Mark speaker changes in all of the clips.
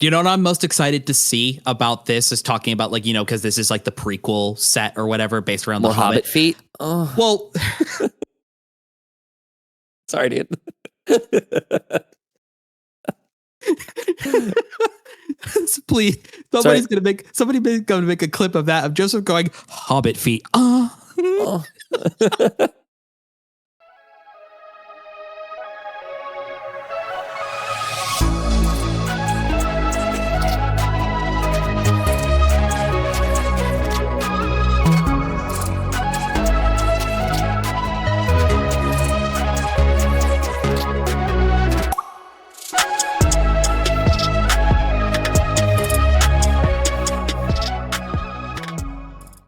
Speaker 1: You know what I'm most excited to see about this is talking about like, because this is like the prequel set or whatever based around
Speaker 2: More
Speaker 1: the Hobbit
Speaker 2: feet. Oh,
Speaker 1: well,
Speaker 2: sorry, dude.
Speaker 1: Please, somebody's gonna make a clip of that of Joseph going Hobbit feet.
Speaker 2: Oh.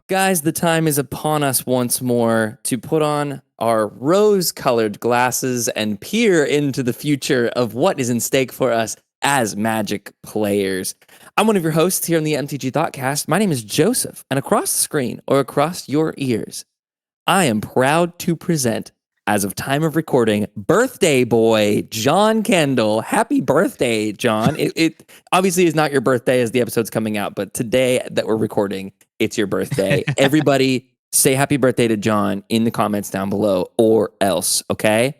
Speaker 2: Guys, the time is upon us once more to put on our rose-colored glasses and peer into the future of what is in stake for us as Magic players. I'm one of your hosts here on the MTG Thoughtcast. My name is Joseph, and across the screen or across your ears, I am proud to present, as of time of recording, birthday boy John Kendall. Happy birthday, John. It obviously is not your birthday as the episode's coming out, but today that we're recording, it's your birthday. Everybody say happy birthday to John in the comments down below or else, okay?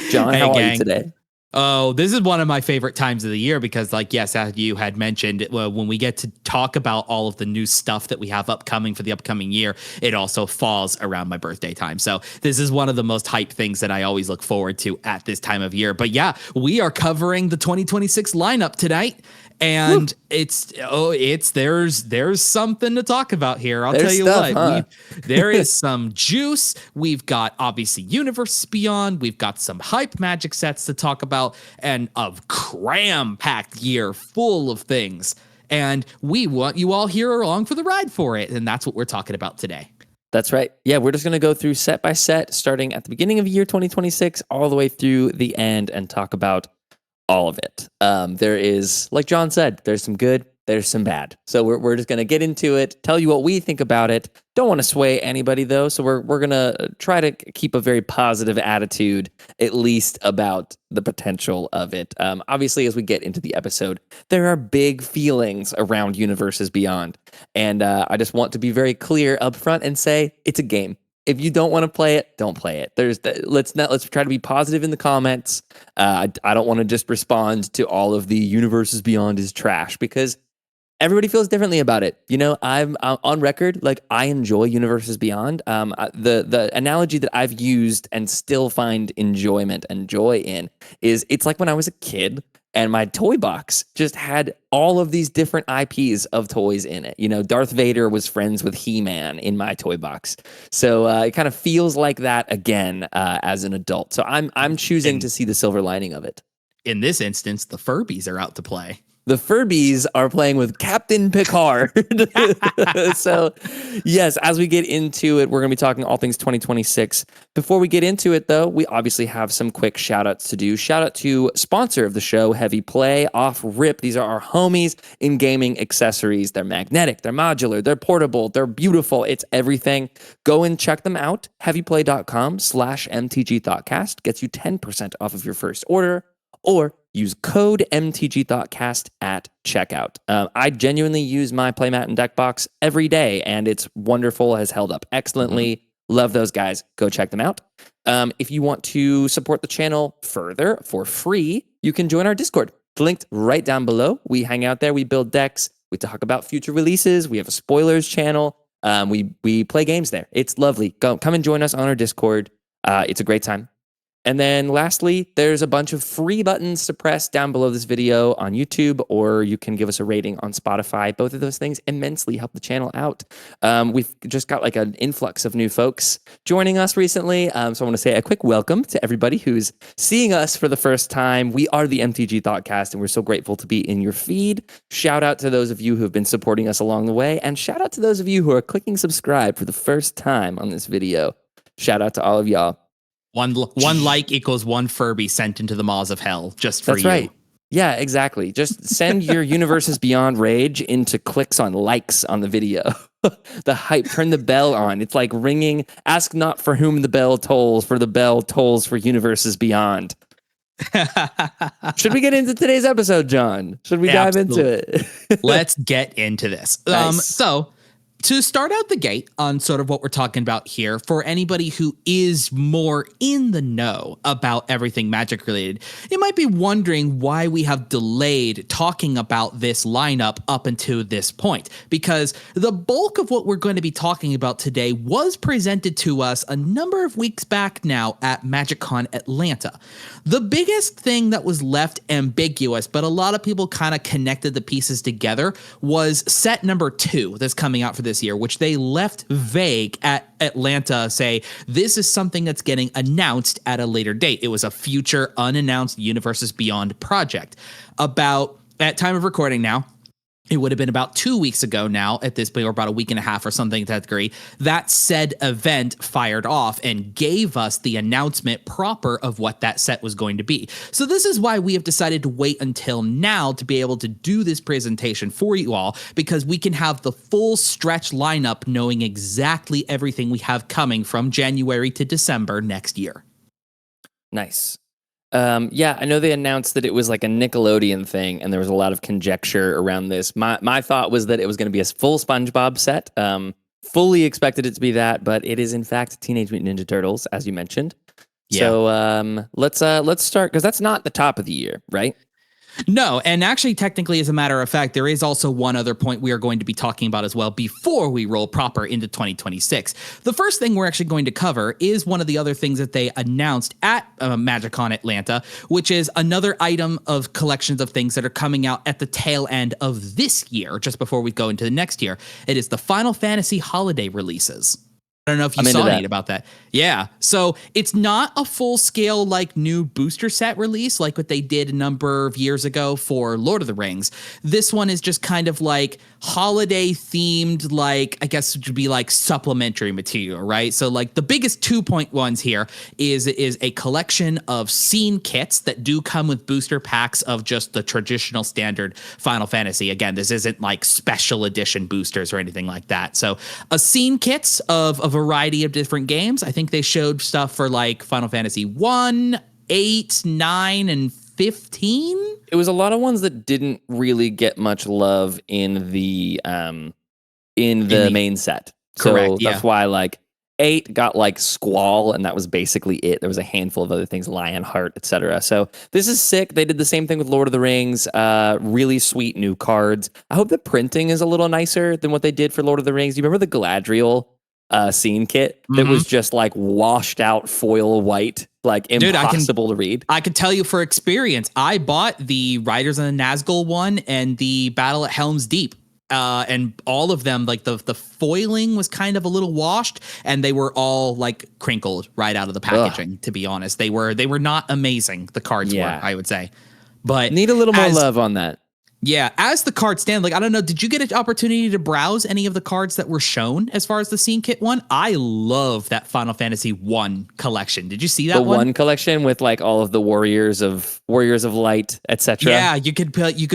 Speaker 2: John, how are you today?
Speaker 1: Oh, this is one of my favorite times of the year because, like, yes, as you had mentioned, when we get to talk about all of the new stuff that we have upcoming for the upcoming year, it also falls around my birthday time. So this is one of the most hype things that I always look forward to at this time of year. But yeah, we are covering the 2026 lineup tonight. And there's something to talk about here. I'll tell you what, there is some juice. We've got obviously Universes Beyond. We've got some hype Magic sets to talk about and a cram-packed year full of things. And we want you all here along for the ride for it. And that's what we're talking about today.
Speaker 2: That's right. Yeah, we're just going to go through set by set, starting at the beginning of year 2026 all the way through the end and talk about all of it. There is, like John said, there's some good, there's some bad. So we're just going to get into it, tell you what we think about it. Don't want to sway anybody though. So we're going to try to keep a very positive attitude, at least about the potential of it. Obviously, as we get into the episode, there are big feelings around Universes Beyond. And I just want to be very clear up front and say it's a game. If you don't want to play it, don't play it. Let's try to be positive in the comments. I don't want to just respond to all of the Universes Beyond is trash because everybody feels differently about it. You know, I'm on record, like I enjoy Universes Beyond. The analogy that I've used and still find enjoyment and joy in is it's like when I was a kid and my toy box just had all of these different IPs of toys in it. You know, Darth Vader was friends with He-Man in my toy box. So it kind of feels like that again as an adult. So I'm choosing to see the silver lining of it.
Speaker 1: In this instance, the Furbies are out to play.
Speaker 2: The Furbies are playing with Captain Picard. So, yes, as we get into it, we're going to be talking all things 2026. Before we get into it, though, we obviously have some quick shout-outs to do. Shout-out to sponsor of the show, Heavy Play, Off Rip. These are our homies in gaming accessories. They're magnetic, they're modular, they're portable, they're beautiful. It's everything. Go and check them out. heavyplay.com/MTGThoughtcast gets you 10% off of your first order. Or use code MTGThoughtcast at checkout. I genuinely use my playmat and deck box every day, and it's wonderful, has held up excellently. Mm-hmm. Love those guys. Go check them out. If you want to support the channel further for free, you can join our Discord. It's linked right down below. We hang out there. We build decks. We talk about future releases. We have a spoilers channel. We play games there. It's lovely. Come and join us on our Discord. It's a great time. And then lastly, there's a bunch of free buttons to press down below this video on YouTube, or you can give us a rating on Spotify. Both of those things immensely help the channel out. We've just got like an influx of new folks joining us recently. So I want to say a quick welcome to everybody who's seeing us for the first time. We are the MTG Thoughtcast, and we're so grateful to be in your feed. Shout out to those of you who have been supporting us along the way, and shout out to those of you who are clicking subscribe for the first time on this video. Shout out to all of y'all.
Speaker 1: One like equals one Furby sent into the maws of hell just for you.
Speaker 2: That's right. Yeah, exactly. Just send your Universes Beyond rage into clicks on likes on the video. The hype, turn the bell on. It's like ringing. Ask not for whom the bell tolls, for the bell tolls for Universes Beyond. Should we get into today's episode, John? Should we dive into it?
Speaker 1: Let's get into this.
Speaker 2: Nice.
Speaker 1: So to start out the gate on sort of what we're talking about here, for anybody who is more in the know about everything Magic related, you might be wondering why we have delayed talking about this lineup up until this point, because the bulk of what we're going to be talking about today was presented to us a number of weeks back now at MagicCon Atlanta. The biggest thing that was left ambiguous, but a lot of people kind of connected the pieces together, was set number 2 that's coming out for this year, which they left vague at Atlanta, say this is something that's getting announced at a later date. It was a future unannounced Universes Beyond project. About, at time of recording now, it would have been about 2 weeks ago now at this point, or about a week and a half or something to that degree, that said event fired off and gave us the announcement proper of what that set was going to be. So this is why we have decided to wait until now to be able to do this presentation for you all, because we can have the full stretch lineup knowing exactly everything we have coming from January to December next year.
Speaker 2: Nice. Yeah, I know they announced that it was like a Nickelodeon thing, and there was a lot of conjecture around this. My thought was that it was going to be a full SpongeBob set. Fully expected it to be that, but it is in fact Teenage Mutant Ninja Turtles, as you mentioned. Yeah. So let's start, because that's not the top of the year, right?
Speaker 1: No, and actually, technically, as a matter of fact, there is also one other point we are going to be talking about as well before we roll proper into 2026. The first thing we're actually going to cover is one of the other things that they announced at MagicCon Atlanta, which is another item of collections of things that are coming out at the tail end of this year, just before we go into the next year. It is the Final Fantasy holiday releases. I don't know if you saw anything about that. Yeah. So it's not a full scale like new booster set release like what they did a number of years ago for Lord of the Rings. This one is just kind of like holiday themed, like I guess it would be like supplementary material, right? So like the biggest 2.1s here is a collection of scene kits that do come with booster packs of just the traditional standard Final Fantasy. Again, this isn't like special edition boosters or anything like that. So a scene kits of a variety of different games. I think they showed stuff for like Final Fantasy 1, 8, 9, and 15.
Speaker 2: It was a lot of ones that didn't really get much love in the main set.
Speaker 1: Correct.
Speaker 2: So that's why like 8 got like Squall, and that was basically it. There was a handful of other things, Lionheart, etc. So this is sick. They did the same thing with Lord of the Rings. Really sweet new cards. I hope the printing is a little nicer than what they did for Lord of the Rings. You remember the Galadriel scene kit that was just like washed out foil white, like impossible to read?
Speaker 1: I can tell you for experience, I bought the Riders on the Nazgul one and the Battle at Helm's Deep. And all of them, like the foiling was kind of a little washed, and they were all like crinkled right out of the packaging. To be honest, they were not amazing. The cards were, I would say, but
Speaker 2: need a little more love on that.
Speaker 1: Yeah, as the cards stand, like, I don't know, did you get an opportunity to browse any of the cards that were shown as far as the scene kit one? I love that Final Fantasy 1 collection. Did you see that one?
Speaker 2: The one collection with like all of the Warriors of Light, etc.
Speaker 1: Yeah, you could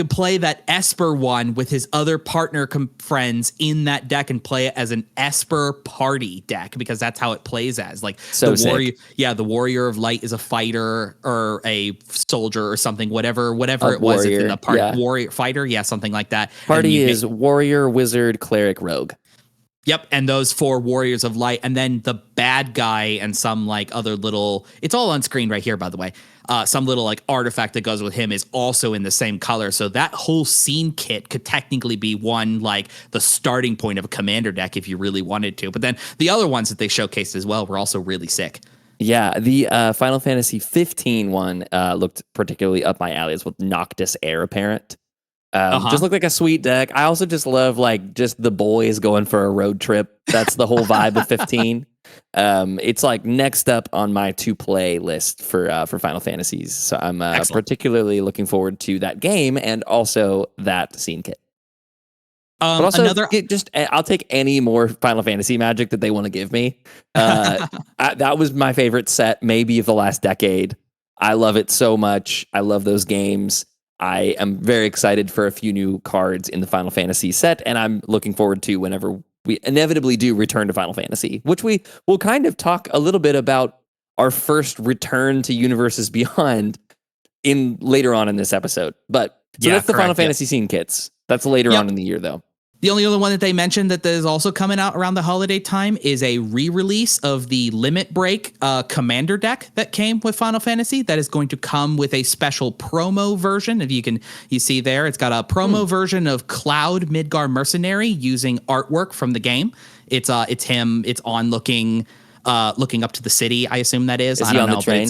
Speaker 1: play that Esper one with his other partner friends in that deck and play it as an Esper party deck, because that's how it plays as. Like
Speaker 2: so
Speaker 1: the Warrior, the Warrior of Light is a fighter or a soldier or something, whatever it was. It's in the party. Warrior fighter, something like that.
Speaker 2: Party is warrior, wizard, cleric, rogue.
Speaker 1: Yep, and those 4 Warriors of Light, and then the bad guy and some like other little, it's all on screen right here, by the way, some little like artifact that goes with him is also in the same color. So that whole scene kit could technically be one, like the starting point of a commander deck if you really wanted to. But then the other ones that they showcased as well were also really sick.
Speaker 2: Yeah, the Final Fantasy 15 one looked particularly up my alley. It's with Noctis Heir Apparent. Just looked like a sweet deck. I also just love like just the boys going for a road trip. That's the whole vibe of 15. It's like next up on my to play list for Final Fantasies. So I'm particularly looking forward to that game and also that scene kit. But also, I'll take any more Final Fantasy magic that they want to give me. That was my favorite set, maybe of the last decade. I love it so much. I love those games. I am very excited for a few new cards in the Final Fantasy set, and I'm looking forward to whenever we inevitably do return to Final Fantasy, which we will kind of talk a little bit about our first return to Universes Beyond in later on in this episode. But so that's the Final Fantasy scene kits. That's later on in the year, though.
Speaker 1: The only other one that they mentioned that is also coming out around the holiday time is a re-release of the Limit Break Commander deck that came with Final Fantasy. That is going to come with a special promo version. If you see there, it's got a promo version of Cloud Midgar Mercenary using artwork from the game. It's him. It's on looking up to the city. I assume that is.
Speaker 2: Is he on the train?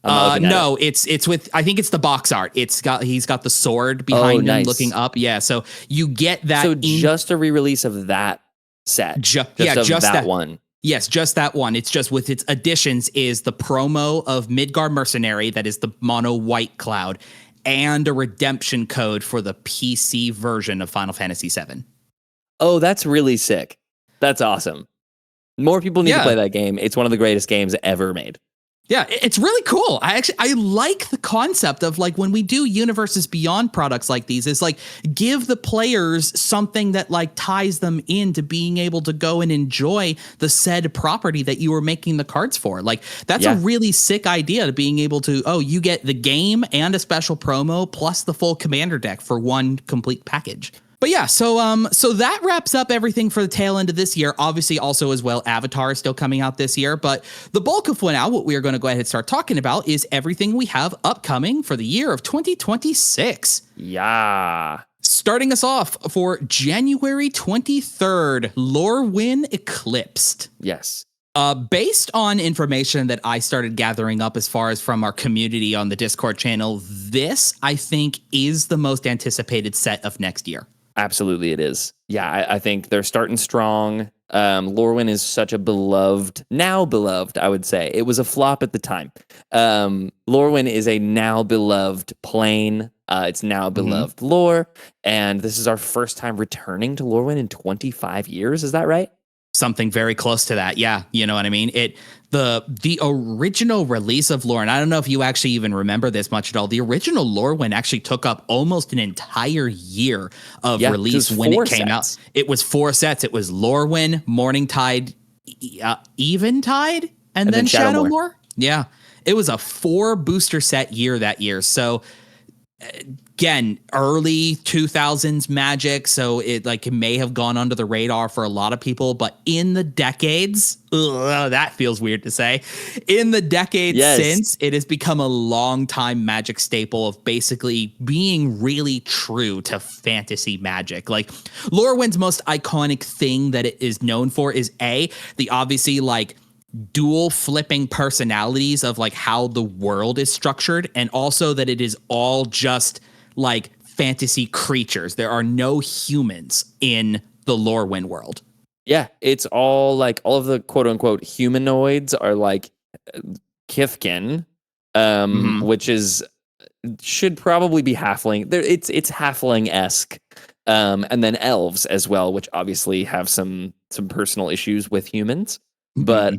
Speaker 1: No, it's with, I think it's the box art. He's got the sword behind him looking up. Yeah. So you get that.
Speaker 2: So just a re-release of that set. Just that one.
Speaker 1: Yes, just that one. It's just with its additions is the promo of Midgar Mercenary. That is the mono white Cloud, and a redemption code for the PC version of Final Fantasy VII.
Speaker 2: Oh, that's really sick. That's awesome. More people need to play that game. It's one of the greatest games ever made.
Speaker 1: Yeah, it's really cool. I like the concept of like when we do Universes Beyond products like these, is like give the players something that like ties them into being able to go and enjoy the said property that you were making the cards for. Like that's a really sick idea, to being able to, you get the game and a special promo plus the full commander deck for one complete package. But yeah, so that wraps up everything for the tail end of this year. Obviously, also as well, Avatar is still coming out this year. But the bulk of what we are going to go ahead and start talking about is everything we have upcoming for the year of 2026.
Speaker 2: Yeah.
Speaker 1: Starting us off for January 23rd, Lorwyn Eclipsed.
Speaker 2: Yes.
Speaker 1: Based on information that I started gathering up as far as from our community on the Discord channel, this, I think, is the most anticipated set of next year.
Speaker 2: Absolutely, it is. Yeah, I think they're starting strong. Lorwyn is such a beloved, I would say. It was a flop at the time. Lorwyn is a now beloved plane. It's now beloved lore. And this is our first time returning to Lorwyn in 25 years. Is that right?
Speaker 1: Something very close to that. Yeah. You know what I mean? The original release of Lorwyn, I don't know if you actually even remember this much at all. The original Lorwyn actually took up almost an entire year of release when it came out. It was 4 sets. It was Lorwyn, Morningtide, Eventide, and then Shadowmoor. Yeah. It was a 4 booster set year that year. So again, early 2000s Magic, so it may have gone under the radar for a lot of people, but in the decades, that feels weird to say, in the decades since, it has become a long-time Magic staple of basically being really true to fantasy Magic. Like, Lorwyn's most iconic thing that it is known for is the obviously dual flipping personalities of how the world is structured, and also that it is all just fantasy creatures. There are no humans in the Lorwyn world.
Speaker 2: Yeah, it's all all of the quote unquote humanoids are Kithkin, which should probably be halfling. It's halfling-esque. And then elves as well, which obviously have some personal issues with humans. But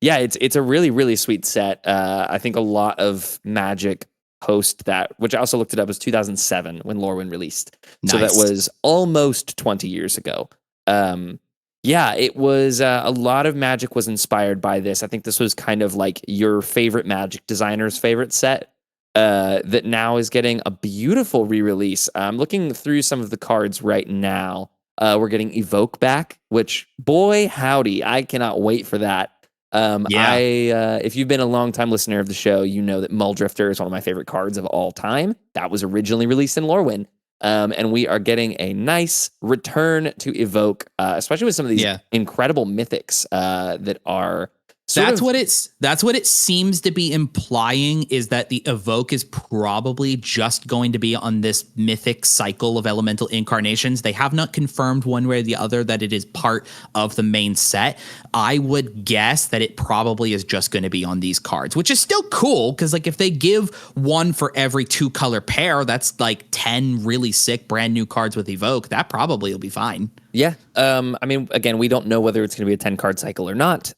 Speaker 2: it's a really, really sweet set. I think a lot of Magic post that, which I also looked it up, was 2007 when Lorwyn released. Nice. So that was almost 20 years ago. It was a lot of Magic was inspired by this. I think this was kind of your favorite Magic designer's favorite set that now is getting a beautiful re-release. I'm looking through some of the cards right now. We're getting Evoke back, which, boy, howdy, I cannot wait for that. If you've been a long-time listener of the show, you know that Muldrifter is one of my favorite cards of all time. That was originally released in Lorwyn. And we are getting a nice return to Evoke, especially with some of these incredible mythics that are... That's what it seems to be implying, is that the Evoke is probably just going to be on this mythic cycle of elemental incarnations. They have not confirmed one way or the other that it is part of the main set. I would guess that it probably is just going to be on these cards, which is still cool, because if they give one for every 2 color pair, that's 10 really sick brand new cards with Evoke. That probably will be fine. Yeah. Again, we don't know whether it's going to be a 10 card cycle or not.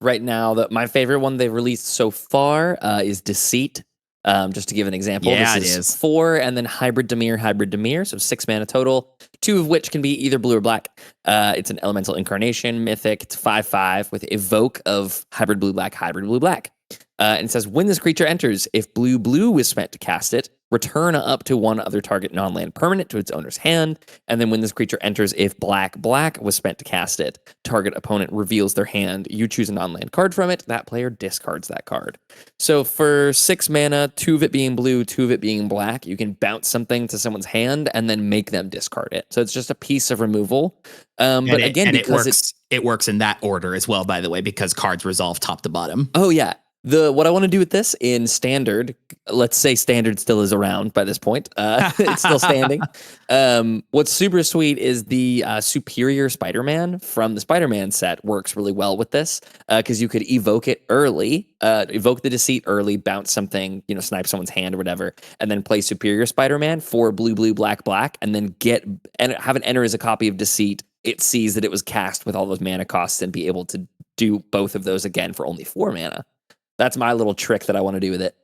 Speaker 2: Right now, my favorite one they've released so far is Deceit. Just to give an example, this is 4, and then Hybrid Dimir, so 6 mana total, 2 of which can be either blue or black. It's an elemental incarnation mythic. It's 5/5 with Evoke of Hybrid blue black. And it says, when this creature enters, if blue was spent to cast it, return up to one other target non-land permanent to its owner's hand. And then when this creature enters, if black was spent to cast it, target opponent reveals their hand. You choose a non-land card from it. That player discards that card. So for 6 mana, 2 of it being blue, 2 of it being black, you can bounce something to someone's hand and then make them discard it. So it's just a piece of removal. But again, because
Speaker 1: it works in that order as well, by the way, because cards resolve top to bottom.
Speaker 2: Oh yeah. What I want to do with this in standard, let's say standard still is around by this point. It's still standing. What's super sweet is the Superior Spider-Man from the Spider-Man set works really well with this because you could evoke it early, evoke the Deceit early, bounce something, snipe someone's hand or whatever, and then play Superior Spider-Man for blue, black, and then have it enter as a copy of Deceit. It sees that it was cast with all those mana costs and be able to do both of those again for only 4 mana. That's my little trick that I want to do with it.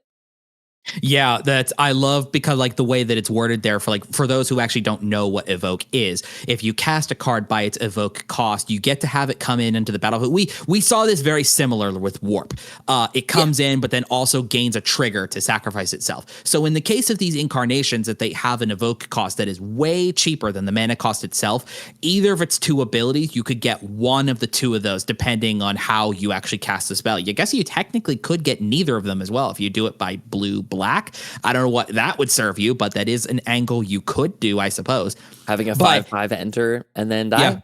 Speaker 1: Yeah, I love because like the way that it's worded there for those who actually don't know what evoke is. If you cast a card by its evoke cost, you get to have it come into the battlefield. We saw this very similar with Warp. It comes in, but then also gains a trigger to sacrifice itself. So in the case of these incarnations that they have an evoke cost that is way cheaper than the mana cost itself, either of its 2 abilities, you could get one of the 2 of those depending on how you actually cast the spell. I guess you technically could get neither of them as well if you do it by blue, black. I don't know what that would serve you, but that is an angle you could do, I suppose.
Speaker 2: Having a 5/5 enter and then die.
Speaker 1: Yeah.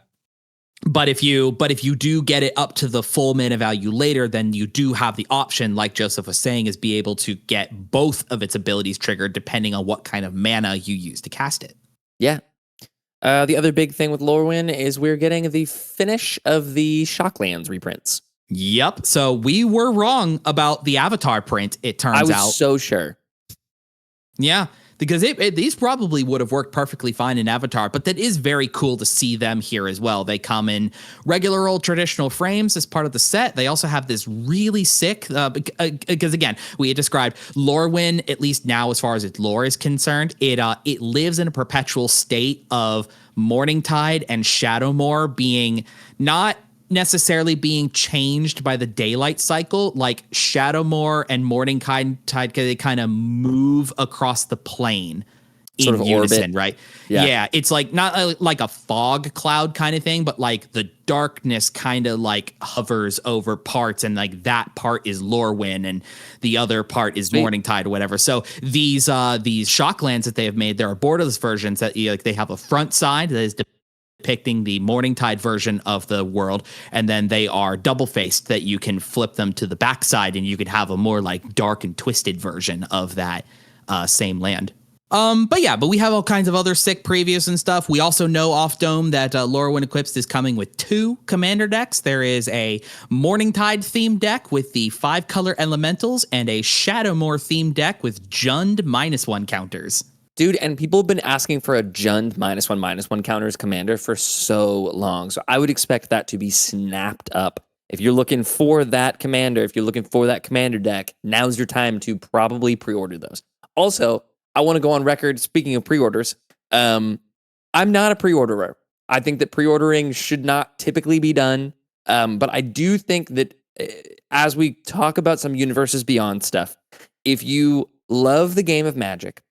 Speaker 1: But if you do get it up to the full mana value later, then you do have the option, like Joseph was saying, is be able to get both of its abilities triggered depending on what kind of mana you use to cast it.
Speaker 2: Yeah. The other big thing with Lorwyn is we're getting the finish of the Shocklands reprints.
Speaker 1: Yep. So we were wrong about the Avatar print, it turns out.
Speaker 2: I was so sure.
Speaker 1: Yeah, because these probably would have worked perfectly fine in Avatar, but that is very cool to see them here as well. They come in regular old traditional frames as part of the set. They also have this really sick, because again, we had described Lorwyn, at least now as far as its lore is concerned, it lives in a perpetual state of Morningtide and Shadowmoor being not necessarily being changed by the daylight cycle. Like Shadowmoor and Morningtide, they kind of move across the plane in
Speaker 2: sort of
Speaker 1: unison,
Speaker 2: orbit.
Speaker 1: right?
Speaker 2: Yeah.
Speaker 1: It's like not like a fog cloud kind of thing, but like the darkness kind of like hovers over parts, and like that part is Lorwyn and the other part is Morningtide or whatever. So these Shocklands that they have made, there are borderless versions that they have a front side that is depicting the Morningtide version of the world, and then they are double-faced that you can flip them to the backside and you could have a more like dark and twisted version of that same land. But we have all kinds of other sick previews and stuff. We also know off Dome that Lorwyn Eclipsed is coming with 2 commander decks. There is a Morningtide themed deck with the 5-color elementals and a Shadowmoor themed deck with Jund -1 counters.
Speaker 2: Dude, and people have been asking for a Jund -1/-1 counters commander for so long. So I would expect that to be snapped up. If you're looking for that commander, if you're looking for that commander deck, now's your time to probably pre-order those. Also, I want to go on record, speaking of pre-orders, I'm not a pre-orderer. I think that pre-ordering should not typically be done. But I do think that as we talk about some Universes Beyond stuff, if you love the game of Magic,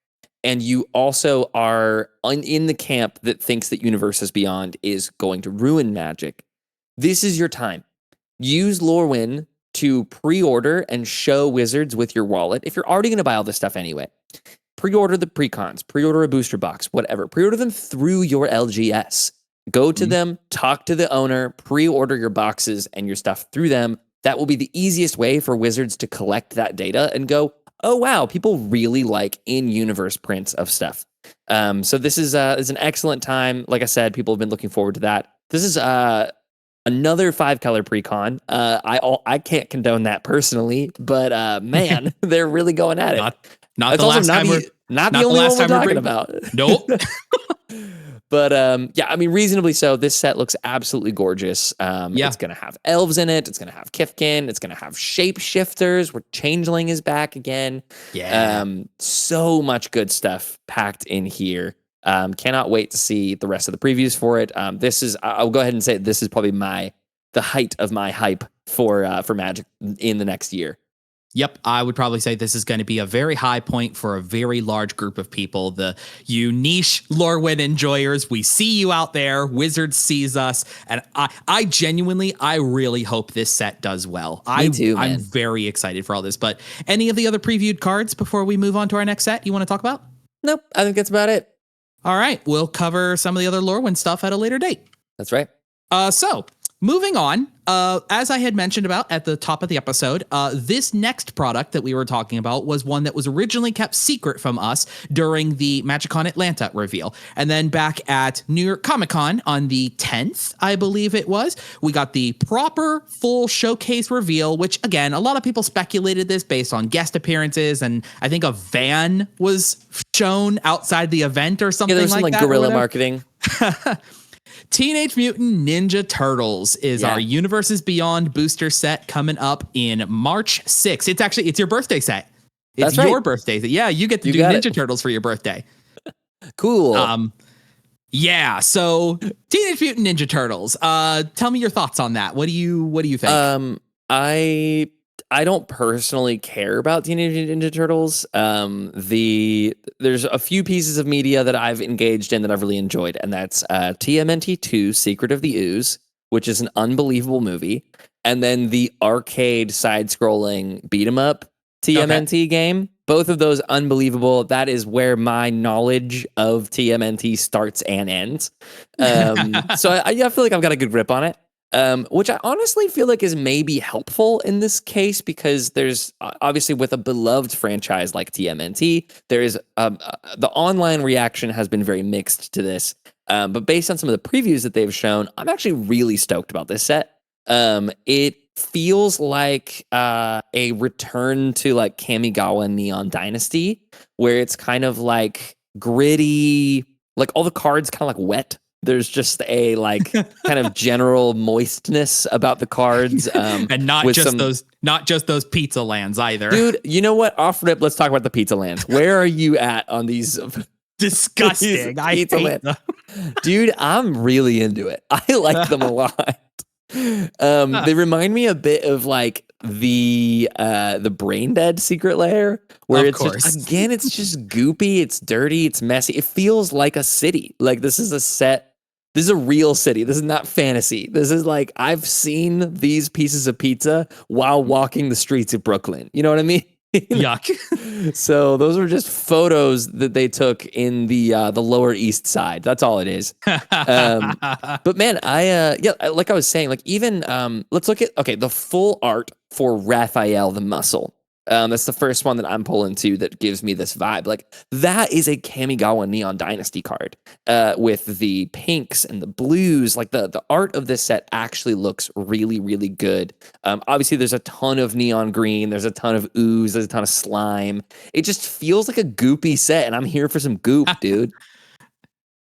Speaker 2: and you also are in the camp that thinks that Universes Beyond is going to ruin Magic, this is your time. Use Lorwyn to pre-order and show Wizards with your wallet. If you're already going to buy all this stuff anyway, pre-order the precons, pre-order a booster box, whatever. Pre-order them through your LGS. Go to them, talk to the owner, pre-order your boxes and your stuff through them. That will be the easiest way for Wizards to collect that data and go, oh, wow, people really like in-universe prints of stuff. So this is an excellent time. Like I said, people have been looking forward to that. This is another 5-color precon. I can't condone that personally, but man, they're really going at it.
Speaker 1: Not the last time
Speaker 2: not the only one we're talking about.
Speaker 1: Nope.
Speaker 2: But yeah, I mean, reasonably so. This set looks absolutely gorgeous. It's going to have elves in it. It's going to have Kifkin. It's going to have shapeshifters where Changeling is back again.
Speaker 1: Yeah.
Speaker 2: So much good stuff packed in here. Cannot wait to see the rest of the previews for it. I'll go ahead and say this is probably the height of my hype for Magic in the next year.
Speaker 1: Yep, I would probably say this is going to be a very high point for a very large group of people. You niche Lorwyn enjoyers, we see you out there. Wizards sees us, and I genuinely, I really hope this set does well.
Speaker 2: Me too, man.
Speaker 1: I'm very excited for all this. But any of the other previewed cards before we move on to our next set you want to talk about?
Speaker 2: Nope, I think that's about it.
Speaker 1: All right, we'll cover some of the other Lorwyn stuff at a later date.
Speaker 2: That's right.
Speaker 1: So moving on, as I had mentioned about at the top of the episode, this next product that we were talking about was one that was originally kept secret from us during the MagicCon Atlanta reveal. And then back at New York Comic Con on the 10th, I believe it was, we got the proper full showcase reveal, which again, a lot of people speculated this based on guest appearances. And I think a van was shown outside the event or something
Speaker 2: there's some
Speaker 1: like that.
Speaker 2: Guerrilla marketing.
Speaker 1: Teenage Mutant Ninja Turtles is our Universes Beyond booster set coming up in March 6th. It's your birthday set. It's your birthday. Yeah, you get to do Ninja Turtles for your birthday.
Speaker 2: Cool.
Speaker 1: Yeah, so Teenage Mutant Ninja Turtles. Tell me your thoughts on that. What do you think?
Speaker 2: I don't personally care about Teenage Mutant Ninja Turtles. There's a few pieces of media that I've engaged in that I've really enjoyed, and that's TMNT 2: Secret of the Ooze, which is an unbelievable movie, and then the arcade side-scrolling beat-em-up TMNT game. Both of those unbelievable. That is where my knowledge of TMNT starts and ends. So I feel like I've got a good grip on it. Which I honestly feel like is maybe helpful in this case because there's obviously with a beloved franchise like TMNT, there is the online reaction has been very mixed to this. But based on some of the previews that they've shown, I'm actually really stoked about this set. It feels like a return to like Kamigawa Neon Dynasty, where it's kind of like gritty, like all the cards kind of like wet. There's just a like kind of general moistness about the cards,
Speaker 1: and not just those pizza lands either.
Speaker 2: Dude, you know what? Off rip, let's talk about the pizza lands. Where are you at on these?
Speaker 1: Disgusting. I hate them.
Speaker 2: Dude, I'm really into it. I like them a lot. They remind me a bit of like the Brain Dead Secret Lair, where it's just goopy, it's dirty, it's messy. It feels like a city. Like this is a set. This is a real city. This is not fantasy. This is like I've seen these pieces of pizza while walking the streets of Brooklyn. You know what I mean?
Speaker 1: Yuck.
Speaker 2: So those are just photos that they took in the Lower East Side. That's all it is. But man, like I was saying, like even let's look at the full art for Raphael the Muscle. That's the first one that I'm pulling to that gives me this vibe. Like that is a Kamigawa Neon Dynasty card with the pinks and the blues. Like the art of this set actually looks really, really good. Obviously, there's a ton of neon green. There's a ton of ooze. There's a ton of slime. It just feels like a goopy set, and I'm here for some goop, dude.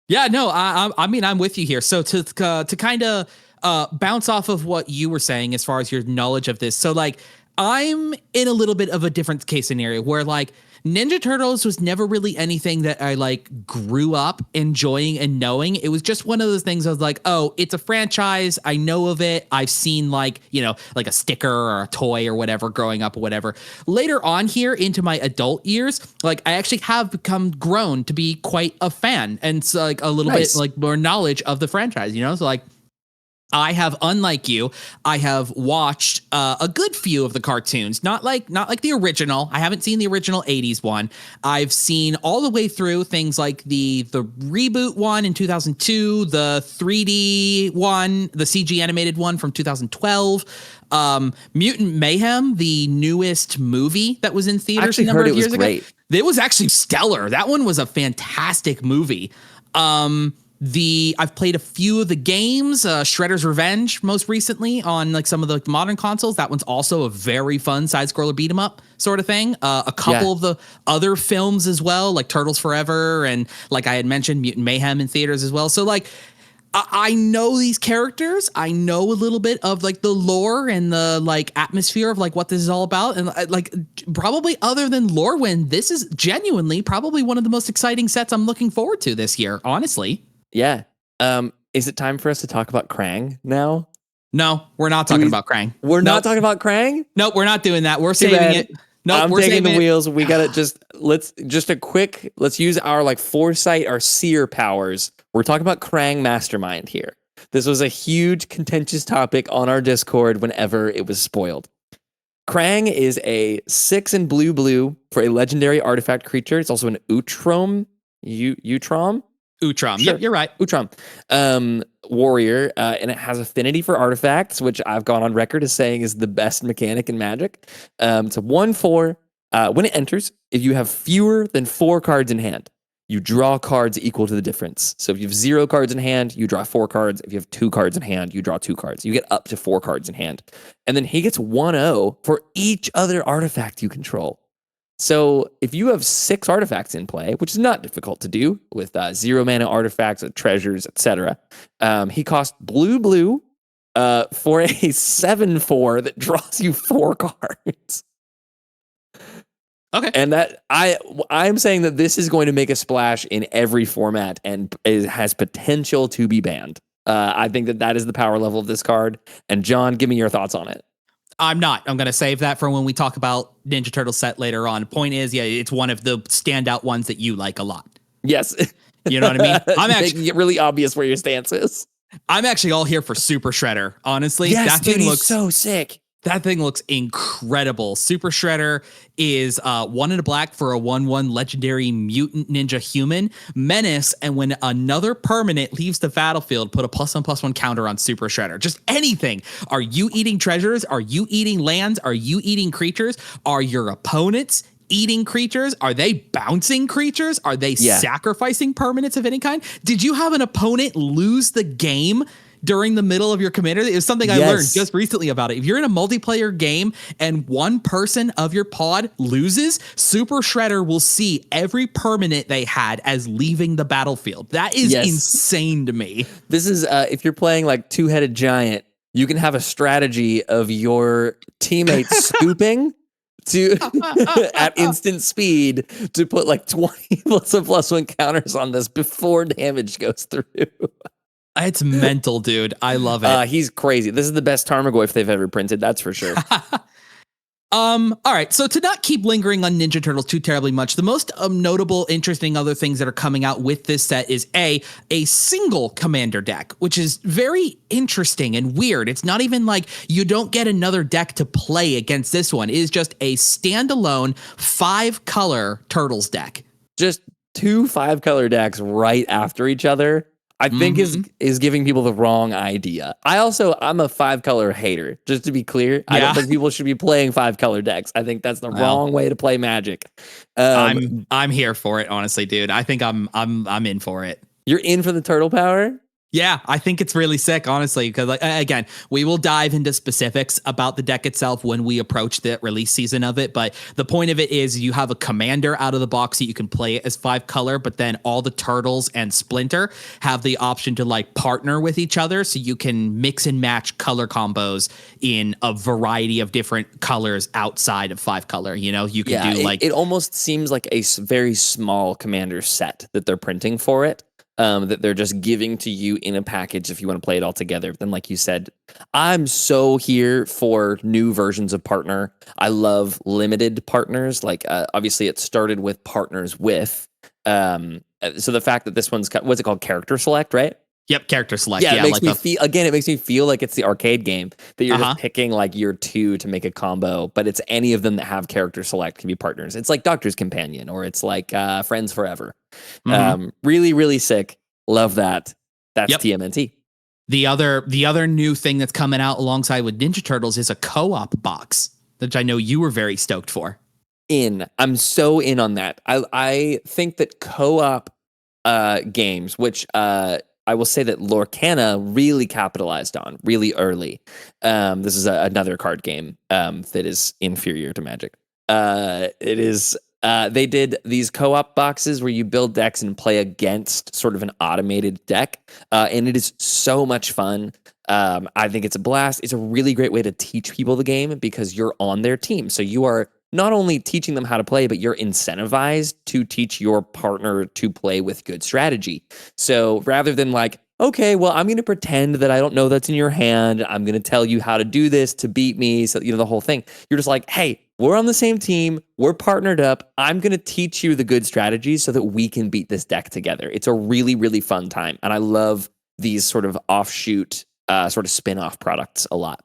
Speaker 1: Yeah, no, I mean, I'm with you here. So to kind of bounce off of what you were saying as far as your knowledge of this. So like, I'm in a little bit of a different case scenario where like Ninja Turtles was never really anything that I like grew up enjoying and knowing. It was just one of those things I was like, oh, it's a franchise. I know of it. I've seen like, you know, like a sticker or a toy or whatever growing up or whatever. Later on here into my adult years, like I actually have become grown to be quite a fan and so like a little bit like more knowledge of the franchise, you know? So like, I have, unlike you, I have watched a good few of the cartoons, not like the original. I haven't seen the original 80s one. I've seen all the way through things like the reboot one in 2002, the 3D one, the CG animated one from 2012, Mutant Mayhem, the newest movie that was in theaters a number of years ago. It was actually stellar. That one was a fantastic movie. I've played a few of the games, Shredder's Revenge most recently on like some of the modern consoles. That one's also a very fun side-scroller beat 'em up sort of thing. A couple of the other films as well, like Turtles Forever and like I had mentioned, Mutant Mayhem in theaters as well. So like I know these characters. I know a little bit of like the lore and the like atmosphere of like what this is all about. And like probably other than Lorwyn, this is genuinely probably one of the most exciting sets I'm looking forward to this year, honestly.
Speaker 2: Yeah. Is it time for us to talk about Krang now?
Speaker 1: No, we're not talking about Krang.
Speaker 2: We're not talking about Krang?
Speaker 1: Nope, we're not doing that. We're saving it. Nope,
Speaker 2: I'm taking the wheels. We got to let's use our like foresight, our seer powers. We're talking about Krang Mastermind here. This was a huge contentious topic on our Discord whenever it was spoiled. Krang is a 6 and blue for a legendary artifact creature. It's also an Utrom. Utrom?
Speaker 1: Utrom.
Speaker 2: Sure.
Speaker 1: Yep, you're right.
Speaker 2: Utrom. Warrior, and it has affinity for artifacts, which I've gone on record as saying is the best mechanic in Magic. It's a 1/4. When it enters, if you have fewer than 4 cards in hand, you draw cards equal to the difference. So if you have 0 cards in hand, you draw 4 cards. If you have 2 cards in hand, you draw 2 cards. You get up to 4 cards in hand. And then he gets 1/0 for each other artifact you control. So if you have 6 artifacts in play, which is not difficult to do with 0 mana artifacts, treasures, etc., he costs blue for a 7/4 that draws you 4 cards.
Speaker 1: Okay.
Speaker 2: And that I'm saying that this is going to make a splash in every format and it has potential to be banned. I think that is the power level of this card. And John, give me your thoughts on it.
Speaker 1: I'm not. I'm going to save that for when we talk about Ninja Turtle set later on. Point is, yeah, it's one of the standout ones that you like a lot.
Speaker 2: Yes.
Speaker 1: You know what I mean?
Speaker 2: I'm actually making it really obvious where your stance is.
Speaker 1: I'm actually all here for Super Shredder. Honestly,
Speaker 2: yes,
Speaker 1: that thing looks
Speaker 2: so sick.
Speaker 1: That thing looks incredible. Super Shredder is 1 and a black for a 1/1 legendary mutant ninja human menace. And when another permanent leaves the battlefield, put a +1/+1 counter on Super Shredder. Just anything. Are you eating treasures? Are you eating lands? Are you eating creatures? Are your opponents eating creatures? Are they bouncing creatures? Are they sacrificing permanents of any kind? Did you have an opponent lose the game during the middle of your commander? It was something I learned just recently about it. If you're in a multiplayer game and one person of your pod loses, Super Shredder will see every permanent they had as leaving the battlefield. That is insane to me.
Speaker 2: This is, if you're playing like Two-Headed Giant, you can have a strategy of your teammates scooping to at instant speed to put like 20 +1/+1 counters on this before damage goes through.
Speaker 1: It's mental, dude. I love it.
Speaker 2: He's crazy. This is the best Tarmogoyf they've ever printed, that's for sure.
Speaker 1: All right, so to not keep lingering on Ninja Turtles too terribly much, the most notable, interesting other things that are coming out with this set is a single commander deck, which is very interesting and weird. It's not even like you don't get another deck to play against this one. It is just a standalone 5-color Turtles deck.
Speaker 2: Just 2 5-color decks right after each other. I think is giving people the wrong idea. I'm a 5-color hater, just to be clear. I don't think people should be playing 5-color decks. I think that's the wrong way to play Magic.
Speaker 1: I'm here for it, honestly, dude. I think I'm in for it.
Speaker 2: You're in for the turtle power?
Speaker 1: Yeah, I think it's really sick, honestly, because like, again, we will dive into specifics about the deck itself when we approach the release season of it. But the point of it is you have a commander out of the box that you can play it as 5-color, but then all the turtles and Splinter have the option to like partner with each other. So you can mix and match color combos in a variety of different colors outside of 5-color. You know, you can do like...
Speaker 2: It almost seems like a very small commander set that they're printing for it. That they're just giving to you in a package if you want to play it all together. Then, like you said, I'm so here for new versions of partner. I love limited partners. Like, obviously, it started with partners with. So the fact that this one's, what's it called? Character select, right?
Speaker 1: Yep, character select.
Speaker 2: Yeah, it makes me feel, again, it makes me feel like it's the arcade game that you're just picking like your 2 to make a combo, but it's any of them that have character select can be partners. It's like Doctor's Companion or it's like Friends Forever. Really, really sick. Love that. That's TMNT.
Speaker 1: The other new thing that's coming out alongside with Ninja Turtles is a co-op box, which I know you were very stoked for.
Speaker 2: I'm so in on that. I think that co-op games, which I will say that Lorcana really capitalized on really early. This is another card game that is inferior to Magic. It is. They did these co-op boxes where you build decks and play against sort of an automated deck, and it is so much fun. I think it's a blast. It's a really great way to teach people the game because you're on their team. So you are not only teaching them how to play, but you're incentivized to teach your partner to play with good strategy. So rather than like, okay, well, I'm going to pretend that I don't know that's in your hand. I'm going to tell you how to do this to beat me. So, the whole thing. You're just like, hey, we're on the same team. We're partnered up. I'm going to teach you the good strategies so that we can beat this deck together. It's a really, really fun time. And I love these sort of offshoot, sort of spin-off products a lot.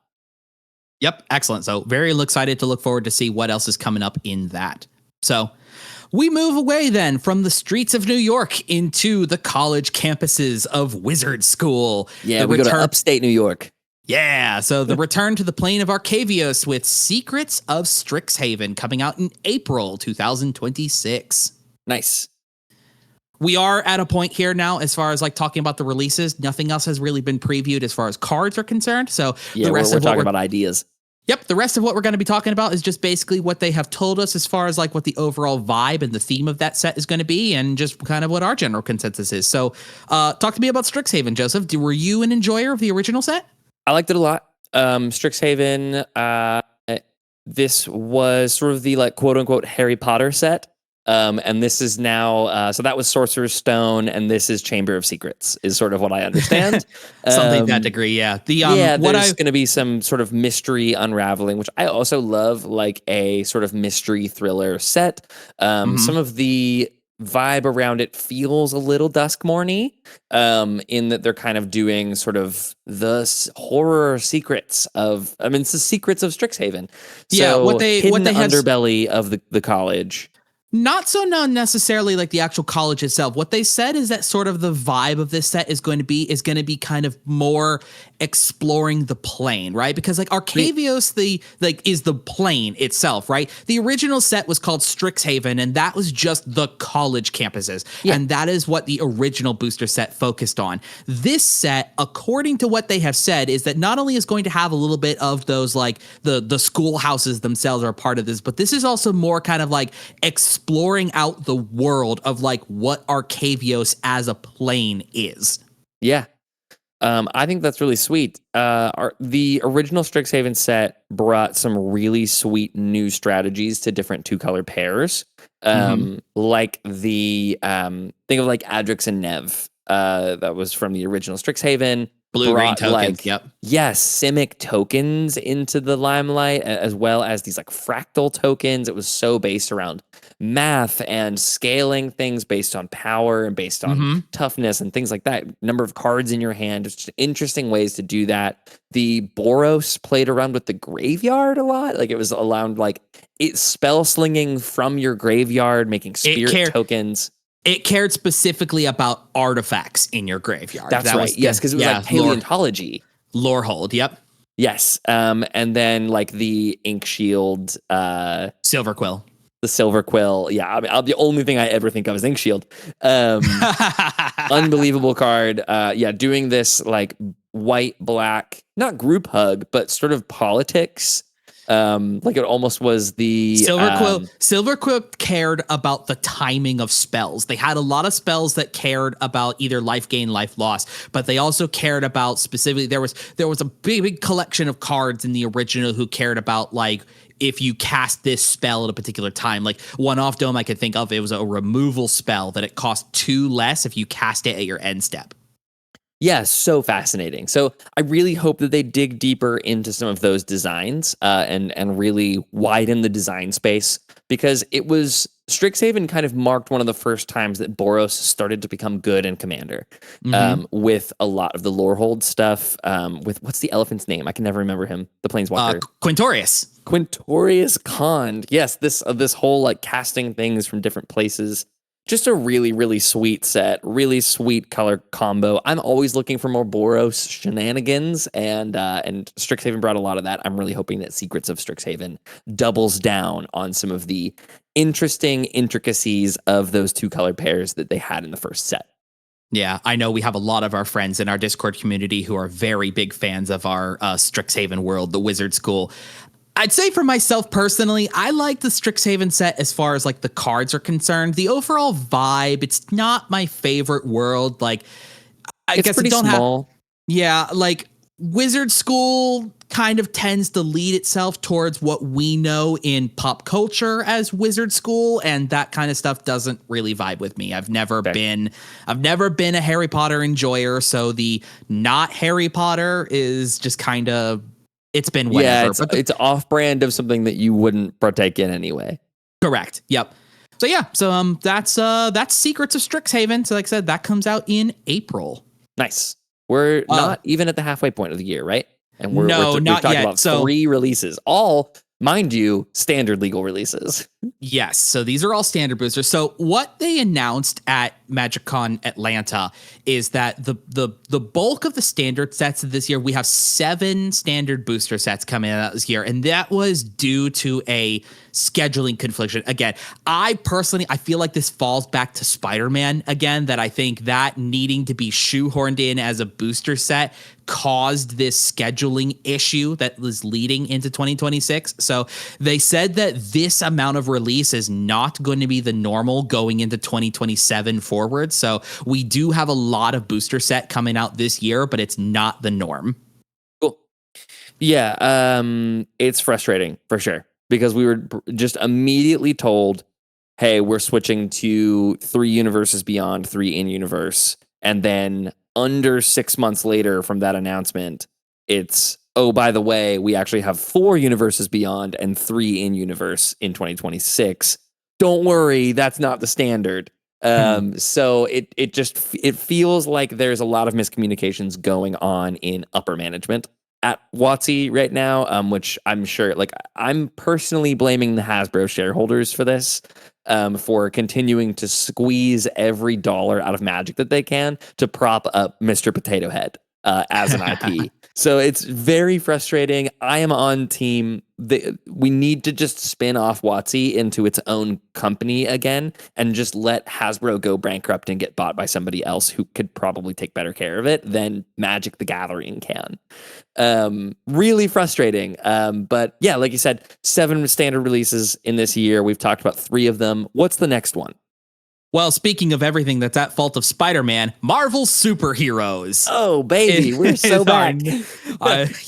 Speaker 1: Yep. Excellent. So very excited to look forward to see what else is coming up in that. So we move away then from the streets of New York into the college campuses of Wizard School.
Speaker 2: Yeah, we go to upstate New York.
Speaker 1: Yeah, so the return to the plane of Arcavios with Secrets of Strixhaven coming out in April 2026.
Speaker 2: Nice.
Speaker 1: We are at a point here now as far as like talking about the releases. Nothing else has really been previewed as far as cards are concerned. So
Speaker 2: yeah,
Speaker 1: the rest
Speaker 2: we're
Speaker 1: of
Speaker 2: talking about ideas.
Speaker 1: Yep. The rest of what we're going to be talking about is just basically what they have told us as far as like what the overall vibe and the theme of that set is going to be and just kind of what our general consensus is. So talk to me about Strixhaven, Joseph. Were you an enjoyer of the original set?
Speaker 2: I liked it a lot. Strixhaven, this was sort of the like quote unquote Harry Potter set. And this is now, so that was Sorcerer's Stone, and this is Chamber of Secrets, is sort of what I understand.
Speaker 1: Something to that degree, yeah.
Speaker 2: There's going to be some sort of mystery unraveling, which I also love, like a sort of mystery thriller set. Some of the vibe around it feels a little Duskmorn-y, in that they're kind of doing sort of the horror secrets of, it's the secrets of Strixhaven.
Speaker 1: Yeah,
Speaker 2: so
Speaker 1: what they
Speaker 2: underbelly of the college.
Speaker 1: Not necessarily like the actual college itself. What they said is that sort of the vibe of this set is going to be kind of more exploring the plane, right? Because like Arcavios, is the plane itself, right? The original set was called Strixhaven, and that was just the college campuses. Yeah. And that is what the original booster set focused on. This set, according to what they have said, is that not only is going to have a little bit of those like the schoolhouses themselves are a part of this, but this is also more kind of like exploring out the world of like what Arcavios as a plane is.
Speaker 2: Yeah. I think that's really sweet. The original Strixhaven set brought some really sweet new strategies to different 2-color pairs. Like the think of like Adrix and Nev. That was from the original Strixhaven.
Speaker 1: Blue-green tokens, yep.
Speaker 2: Yes, Simic tokens into the limelight, as well as these like fractal tokens. It was so based around math and scaling things based on power and based on toughness and things like that. Number of cards in your hand. Just interesting ways to do that. The Boros played around with the graveyard a lot. Like it was allowed like it spell slinging from your graveyard, making spirit tokens.
Speaker 1: It cared specifically about artifacts in your graveyard.
Speaker 2: That's right. Yes, because it was like paleontology.
Speaker 1: Lore hold, yep.
Speaker 2: Yes. And then like the Ink Shield.
Speaker 1: Silver Quill.
Speaker 2: The Silver Quill. Yeah, the only thing I ever think of is Ink Shield. Unbelievable card. Doing this like white, black, not group hug, but sort of politics. Like it almost was the
Speaker 1: Silver Quill cared about the timing of spells. They had a lot of spells that cared about either life gain, life loss, but they also cared about specifically there was a big collection of cards in the original who cared about like if you cast this spell at a particular time. Like one off dome I could think of, it was a removal spell that it cost 2 less if you cast it at your end step.
Speaker 2: Yeah, so fascinating. So I really hope that they dig deeper into some of those designs and really widen the design space, because it was Strixhaven kind of marked one of the first times that Boros started to become good in Commander, with a lot of the lore hold stuff. With what's the elephant's name? I can never remember him. The Planeswalker. Quintorius Khan. Yes, this whole like casting things from different places. Just a really, really sweet set, really sweet color combo. I'm always looking for more Boros shenanigans, and Strixhaven brought a lot of that. I'm really hoping that Secrets of Strixhaven doubles down on some of the interesting intricacies of those 2-color pairs that they had in the first set.
Speaker 1: Yeah, I know we have a lot of our friends in our Discord community who are very big fans of our Strixhaven world, the Wizard School. I'd say for myself personally, I like the Strixhaven set as far as like the cards are concerned. The overall vibe, it's not my favorite world. Like, I guess
Speaker 2: pretty
Speaker 1: it don't
Speaker 2: small.
Speaker 1: Yeah, like Wizard School kind of tends to lead itself towards what we know in pop culture as Wizard School, and that kind of stuff doesn't really vibe with me. I've never been a Harry Potter enjoyer, so the not Harry Potter is just kind of, it's been whatever.
Speaker 2: Yeah, it's off-brand of something that you wouldn't partake in anyway.
Speaker 1: Correct. Yep. So yeah, that's Secrets of Strixhaven. So like I said, that comes out in April.
Speaker 2: Nice. We're not even at the halfway point of the year, right? And we've
Speaker 1: not
Speaker 2: talked
Speaker 1: yet.
Speaker 2: about 3 releases, all, mind you, standard legal releases.
Speaker 1: Yes. So these are all standard boosters. So what they announced at MagicCon Atlanta is that the bulk of the standard sets of this year, we have 7 standard booster sets coming out this year. And that was due to a scheduling confliction. Again, I feel like this falls back to Spider-Man again, that I think that needing to be shoehorned in as a booster set caused this scheduling issue that was leading into 2026. So they said that this amount of release is not going to be the normal going into 2027 forward. So we do have a lot of booster set coming out this year, but it's not the norm.
Speaker 2: Cool. Yeah, it's frustrating for sure, because we were just immediately told, hey, we're switching to 3 universes beyond, 3 in universe. And then under 6 months later from that announcement, it's, oh, by the way, we actually have 4 universes beyond and 3 in universe in 2026. Don't worry, that's not the standard. So it feels like there's a lot of miscommunications going on in upper management at WotC right now, which I'm sure, like, I'm personally blaming the Hasbro shareholders for this, for continuing to squeeze every dollar out of Magic that they can to prop up Mr. Potato Head as an IP. So it's very frustrating. I am on team. We need to just spin off WotC into its own company again and just let Hasbro go bankrupt and get bought by somebody else who could probably take better care of it than Magic the Gathering can. Really frustrating. But yeah, like you said, 7 standard releases in this year. We've talked about 3 of them. What's the next one?
Speaker 1: Well, speaking of everything that's at fault of Spider-Man, Marvel Superheroes.
Speaker 2: Oh, baby, we're so back.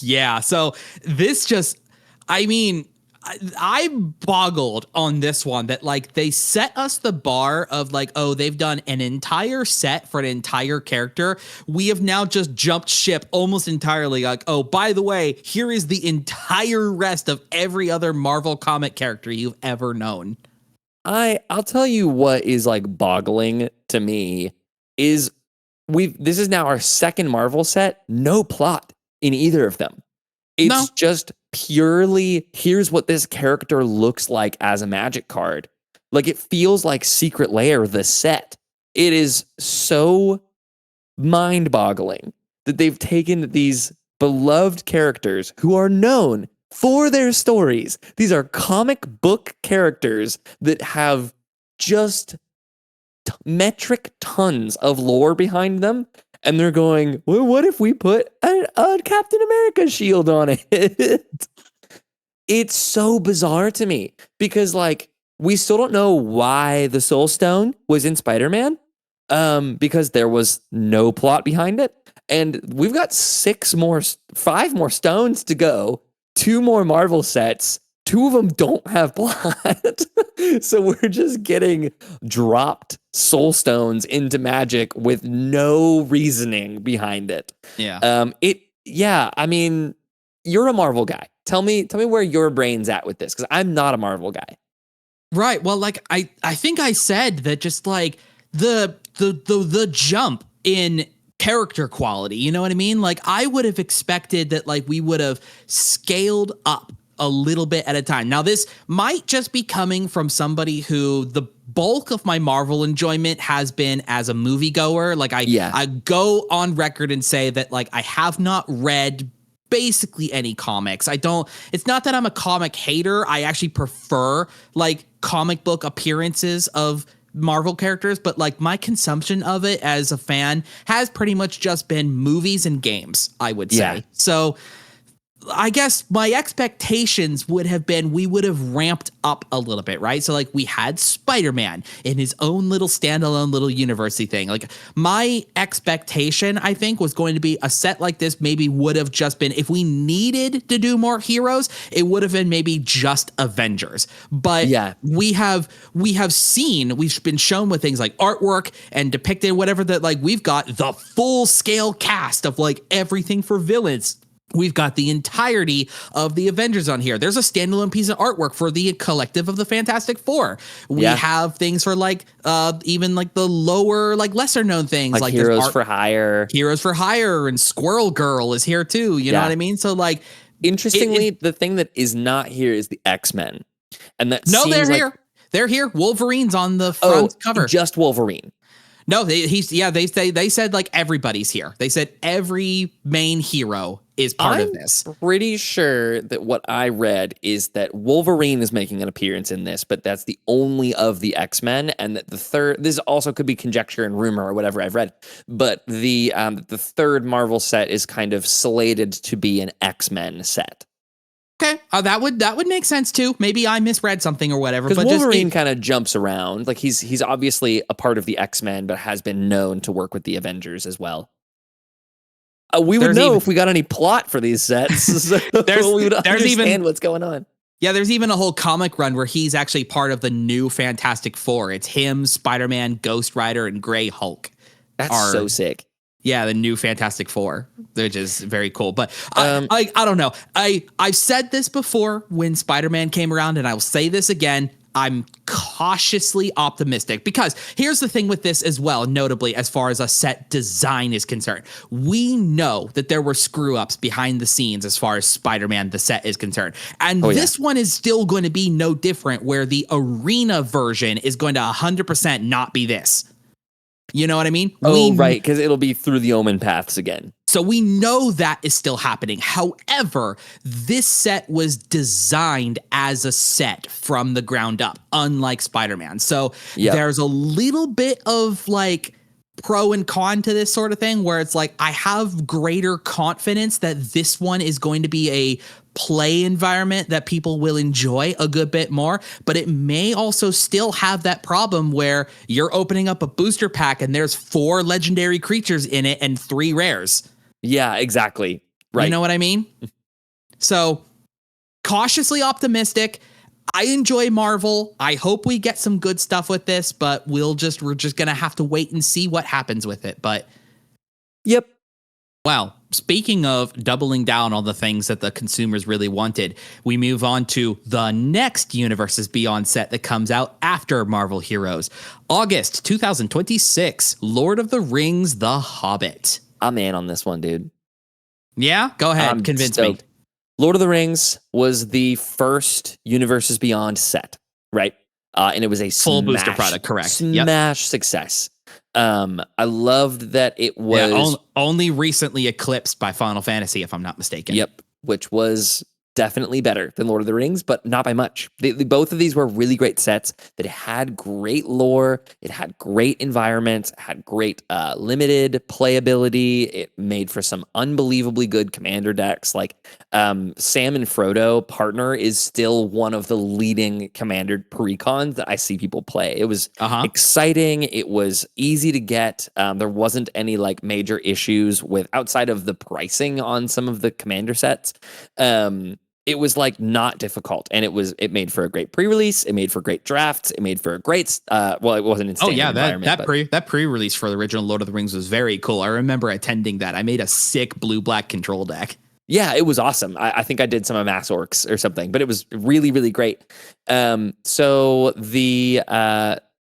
Speaker 1: Yeah, so this just, I mean, I boggled on this one that, like, they set us the bar of, like, oh, they've done an entire set for an entire character. We have now just jumped ship almost entirely. Like, oh, by the way, here is the entire rest of every other Marvel comic character you've ever known.
Speaker 2: I'll tell you what is, like, boggling to me is this is now our 2nd Marvel set, no plot in either of them. It's just purely, here's what this character looks like as a Magic card. Like, it feels like Secret Lair, the set. It is so mind-boggling that they've taken these beloved characters who are known for their stories. These are comic book characters that have just metric tons of lore behind them. And they're going, well, what if we put a Captain America shield on it? It's so bizarre to me because, like, we still don't know why the Soul Stone was in Spider-Man, because there was no plot behind it. And we've got 5 more stones to go. 2 more Marvel sets. 2 of them don't have plot. So we're just getting dropped Soul Stones into Magic with no reasoning behind it.
Speaker 1: Yeah.
Speaker 2: I mean, you're a Marvel guy. Tell me where your brain's at with this, because I'm not a Marvel guy.
Speaker 1: Right. Well, like, I think I said that just, like, the jump in character quality, you know what I mean? Like, I would have expected that, like, we would have scaled up a little bit at a time. Now, this might just be coming from somebody who the bulk of my Marvel enjoyment has been as a moviegoer. Like, I go on record and say that, like, I have not read basically any comics. It's not that I'm a comic hater. I actually prefer, like, comic book appearances of Marvel characters, but, like, my consumption of it as a fan has pretty much just been movies and games, I would say. So, I guess my expectations would have been we would have ramped up a little bit, right? So like we had Spider-Man in his own little standalone little university thing. Like my expectation, I think, was going to be a set like this maybe would have just been, if we needed to do more heroes, it would have been maybe just Avengers. But
Speaker 2: Yeah.
Speaker 1: we've been shown with things like artwork and depicted whatever that, like we've got the full scale cast of like everything for villains. We've got the entirety of the Avengers on here. There's a standalone piece of artwork for the collective of the Fantastic Four. We have things for like even like the lower, like lesser known things like
Speaker 2: Heroes for Hire.
Speaker 1: Heroes for Hire, and Squirrel Girl is here too. You know what I mean? So like,
Speaker 2: interestingly, the thing that is not here is the X-Men, and that
Speaker 1: they're
Speaker 2: like,
Speaker 1: here. They're here. Wolverine's on the front cover.
Speaker 2: Just Wolverine.
Speaker 1: No, they said like everybody's here. They said every main hero is part of this.
Speaker 2: Pretty sure that what I read is that Wolverine is making an appearance in this, but that's the only of the X-Men, and that the third, this also could be conjecture and rumor or whatever I've read, but the third Marvel set is kind of slated to be an X-Men set.
Speaker 1: Okay, that would make sense too. Maybe I misread something or whatever.
Speaker 2: Because Wolverine kind of jumps around. Like he's obviously a part of the X-Men, but has been known to work with the Avengers as well. We would know if we got any plot for these sets. So we would understand what's going on.
Speaker 1: Yeah, there's even a whole comic run where he's actually part of the new Fantastic Four. It's him, Spider-Man, Ghost Rider, and Grey Hulk.
Speaker 2: That's so sick.
Speaker 1: Yeah, the new Fantastic Four, which is very cool. But I don't know. I've said this before when Spider-Man came around, and I will say this again. I'm cautiously optimistic because here's the thing with this as well, notably as far as a set design is concerned. We know that there were screw ups behind the scenes as far as Spider-Man, the set, is concerned. And this one is still going to be no different, where the arena version is going to 100% not be this. You know what I mean?
Speaker 2: Right, because it'll be through the Omen paths again.
Speaker 1: So we know that is still happening. However, this set was designed as a set from the ground up, unlike Spider-Man. So there's a little bit of like pro and con to this sort of thing, where it's like I have greater confidence that this one is going to be a play environment that people will enjoy a good bit more, but it may also still have that problem where you're opening up a booster pack and there's 4 legendary creatures in it and 3 rares.
Speaker 2: Yeah, exactly. Right.
Speaker 1: You know what I mean? So cautiously optimistic. I enjoy Marvel. I hope we get some good stuff with this, but we're just going to have to wait and see what happens with it. But
Speaker 2: yep.
Speaker 1: Well, speaking of doubling down on the things that the consumers really wanted, we move on to the next Universes Beyond set that comes out after Marvel Heroes. August 2026, Lord of the Rings, The Hobbit.
Speaker 2: I'm in on this one, dude.
Speaker 1: Yeah? Go ahead. Convince me.
Speaker 2: Lord of the Rings was the first Universes Beyond set, right? And it was a
Speaker 1: full booster product, correct?
Speaker 2: Smash success. I loved that it was
Speaker 1: only recently eclipsed by Final Fantasy, if I'm not mistaken.
Speaker 2: Yep, which was definitely better than Lord of the Rings, but not by much. Both of these were really great sets that had great lore, it had great environments, it had great limited playability. It made for some unbelievably good commander decks. Like Sam and Frodo partner is still one of the leading commander precons that I see people play. It was exciting. It was easy to get. There wasn't any like major issues with outside of the pricing on some of the commander sets. It was like not difficult, and it made for a great pre-release. It made for great drafts. It made for a great it wasn't in standard environment.
Speaker 1: That pre-release for the original Lord of the Rings was very cool. I remember attending that. I made a sick blue-black control deck.
Speaker 2: Yeah, it was awesome. I think I did some of Mass Orcs or something, but it was really, really great. So the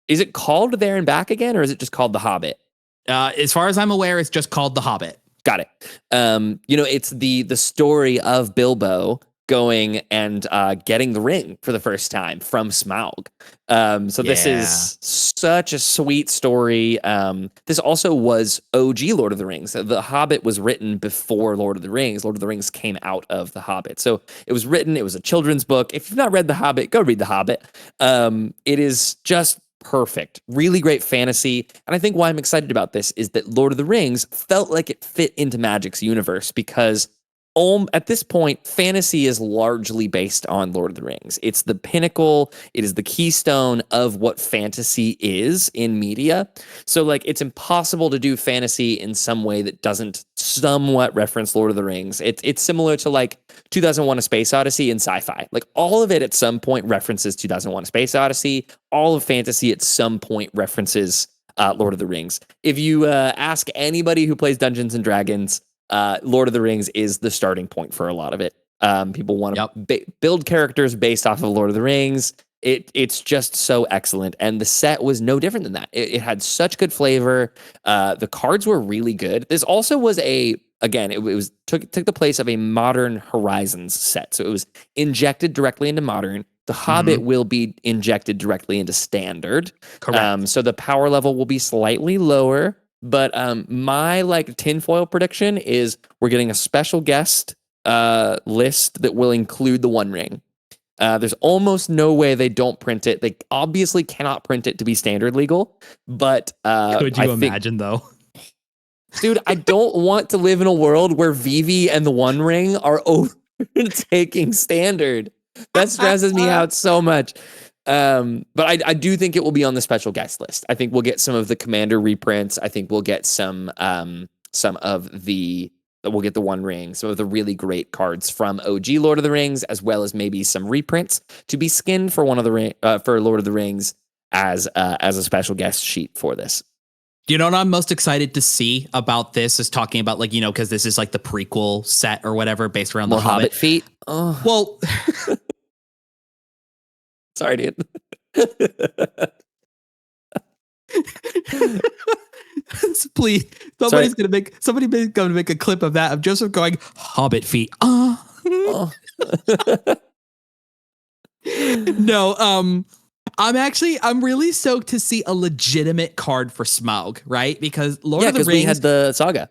Speaker 2: is it called There and Back again, or is it just called The Hobbit?
Speaker 1: As far as I'm aware, it's just called The Hobbit.
Speaker 2: Got it. It's the story of Bilbo going and getting the ring for the first time from Smaug. This is such a sweet story. This also was OG Lord of the Rings. The Hobbit was written before Lord of the Rings. Lord of the Rings came out of The Hobbit. So it was written, it was a children's book. If you've not read The Hobbit, go read The Hobbit. It is just perfect. Really great fantasy. And I think why I'm excited about this is that Lord of the Rings felt like it fit into Magic's universe because at this point, fantasy is largely based on Lord of the Rings. It's the pinnacle. It is the keystone of what fantasy is in media. So like, it's impossible to do fantasy in some way that doesn't somewhat reference Lord of the Rings. It's similar to like 2001: A Space Odyssey and sci-fi. Like all of it at some point references 2001: A Space Odyssey. All of fantasy at some point references Lord of the Rings. If you ask anybody who plays Dungeons and Dragons, Lord of the Rings is the starting point for a lot of it. People want to build characters based off of Lord of the Rings. It's just so excellent, and the set was no different than that. It had such good flavor. The cards were really good. This also was it took the place of a Modern Horizons set, so it was injected directly into Modern. The Hobbit will be injected directly into Standard.
Speaker 1: Correct.
Speaker 2: So the power level will be slightly lower. But my like tinfoil prediction is we're getting a special guest list that will include the One Ring. There's almost no way they don't print it. They obviously cannot print it to be standard legal. But
Speaker 1: could you imagine though?
Speaker 2: Dude, I don't want to live in a world where Vivi and the One Ring are overtaking standard. That stresses me out so much. But I do think it will be on the special guest list. I think we'll get some of the Commander reprints. I think we'll get some of the we'll get the One Ring, some of the really great cards from OG Lord of the Rings, as well as maybe some reprints to be skinned for for Lord of the Rings as a special guest sheet for this.
Speaker 1: You know what I'm most excited to see about this is talking about like, because this is like the prequel set or whatever based around
Speaker 2: More
Speaker 1: the Hobbit
Speaker 2: feet. Oh.
Speaker 1: Well,
Speaker 2: sorry, dude.
Speaker 1: Please, somebody's gonna make a clip of that of Joseph going Hobbit feet. Oh. No, I'm really stoked to see a legitimate card for Smaug, right? Because Lord of the Rings,
Speaker 2: we had the saga.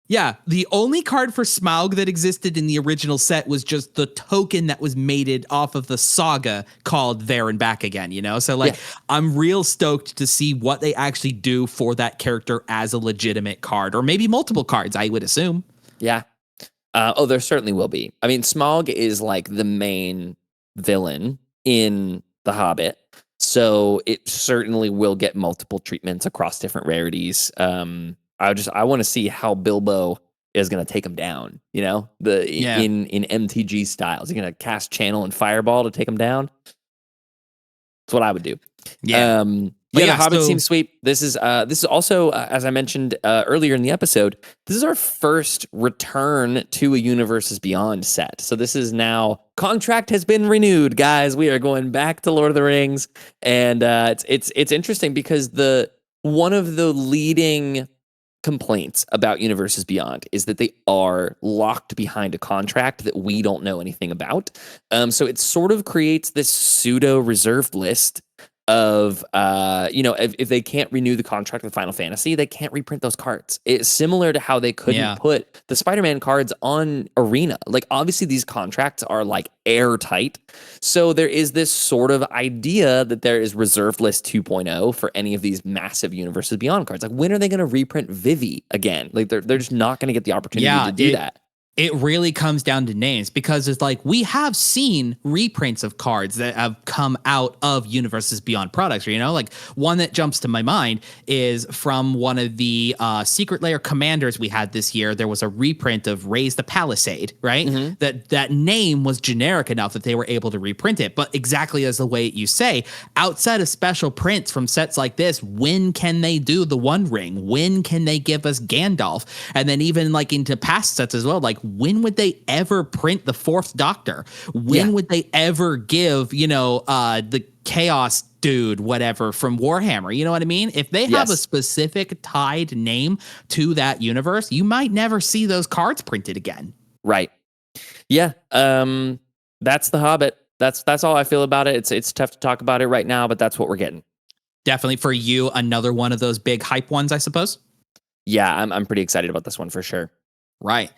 Speaker 1: Yeah, the only card for Smaug that existed in the original set was just the token that was mated off of the saga called There and Back Again, So like, I'm real stoked to see what they actually do for that character as a legitimate card, or maybe multiple cards, I would assume.
Speaker 2: Yeah. There certainly will be. I mean, Smaug is like the main villain in The Hobbit. So it certainly will get multiple treatments across different rarities. I want to see how Bilbo is going to take him down, in MTG styles. He's going to cast Channel and Fireball to take him down. That's what I would do.
Speaker 1: Yeah.
Speaker 2: The Hobbit seems sweet. This is also, as I mentioned earlier in the episode, this is our first return to a Universes Beyond set. So this is now, contract has been renewed, guys. We are going back to Lord of the Rings, and it's interesting because one of the leading complaints about Universes Beyond is that they are locked behind a contract that we don't know anything about. So it sort of creates this pseudo reserved list of if they can't renew the contract with Final Fantasy, they can't reprint those cards. It's similar to how they couldn't put the Spider-Man cards on Arena. Like, obviously these contracts are like airtight, so there is this sort of idea that there is reserved list 2.0 for any of these massive Universes Beyond cards. Like, when are they going to reprint Vivi again? Like, they're just not going to get the opportunity to do that.
Speaker 1: It really comes down to names, because it's like, we have seen reprints of cards that have come out of Universes Beyond products. Like, one that jumps to my mind is from one of the Secret Lair commanders we had this year. There was a reprint of Raise the Palisade, right? Mm-hmm. That name was generic enough that they were able to reprint it. But exactly as the way you say, outside of special prints from sets like this, when can they do the One Ring? When can they give us Gandalf? And then even like into past sets as well, like, when would they ever print the Fourth Doctor? When would they ever give, the Chaos dude, whatever, from Warhammer? You know what I mean? If they have a specific tied name to that universe, you might never see those cards printed again.
Speaker 2: Right. Yeah. That's The Hobbit. That's all I feel about it. It's tough to talk about it right now, but that's what we're getting.
Speaker 1: Definitely for you, another one of those big hype ones, I suppose.
Speaker 2: Yeah, I'm pretty excited about this one for sure.
Speaker 1: Right.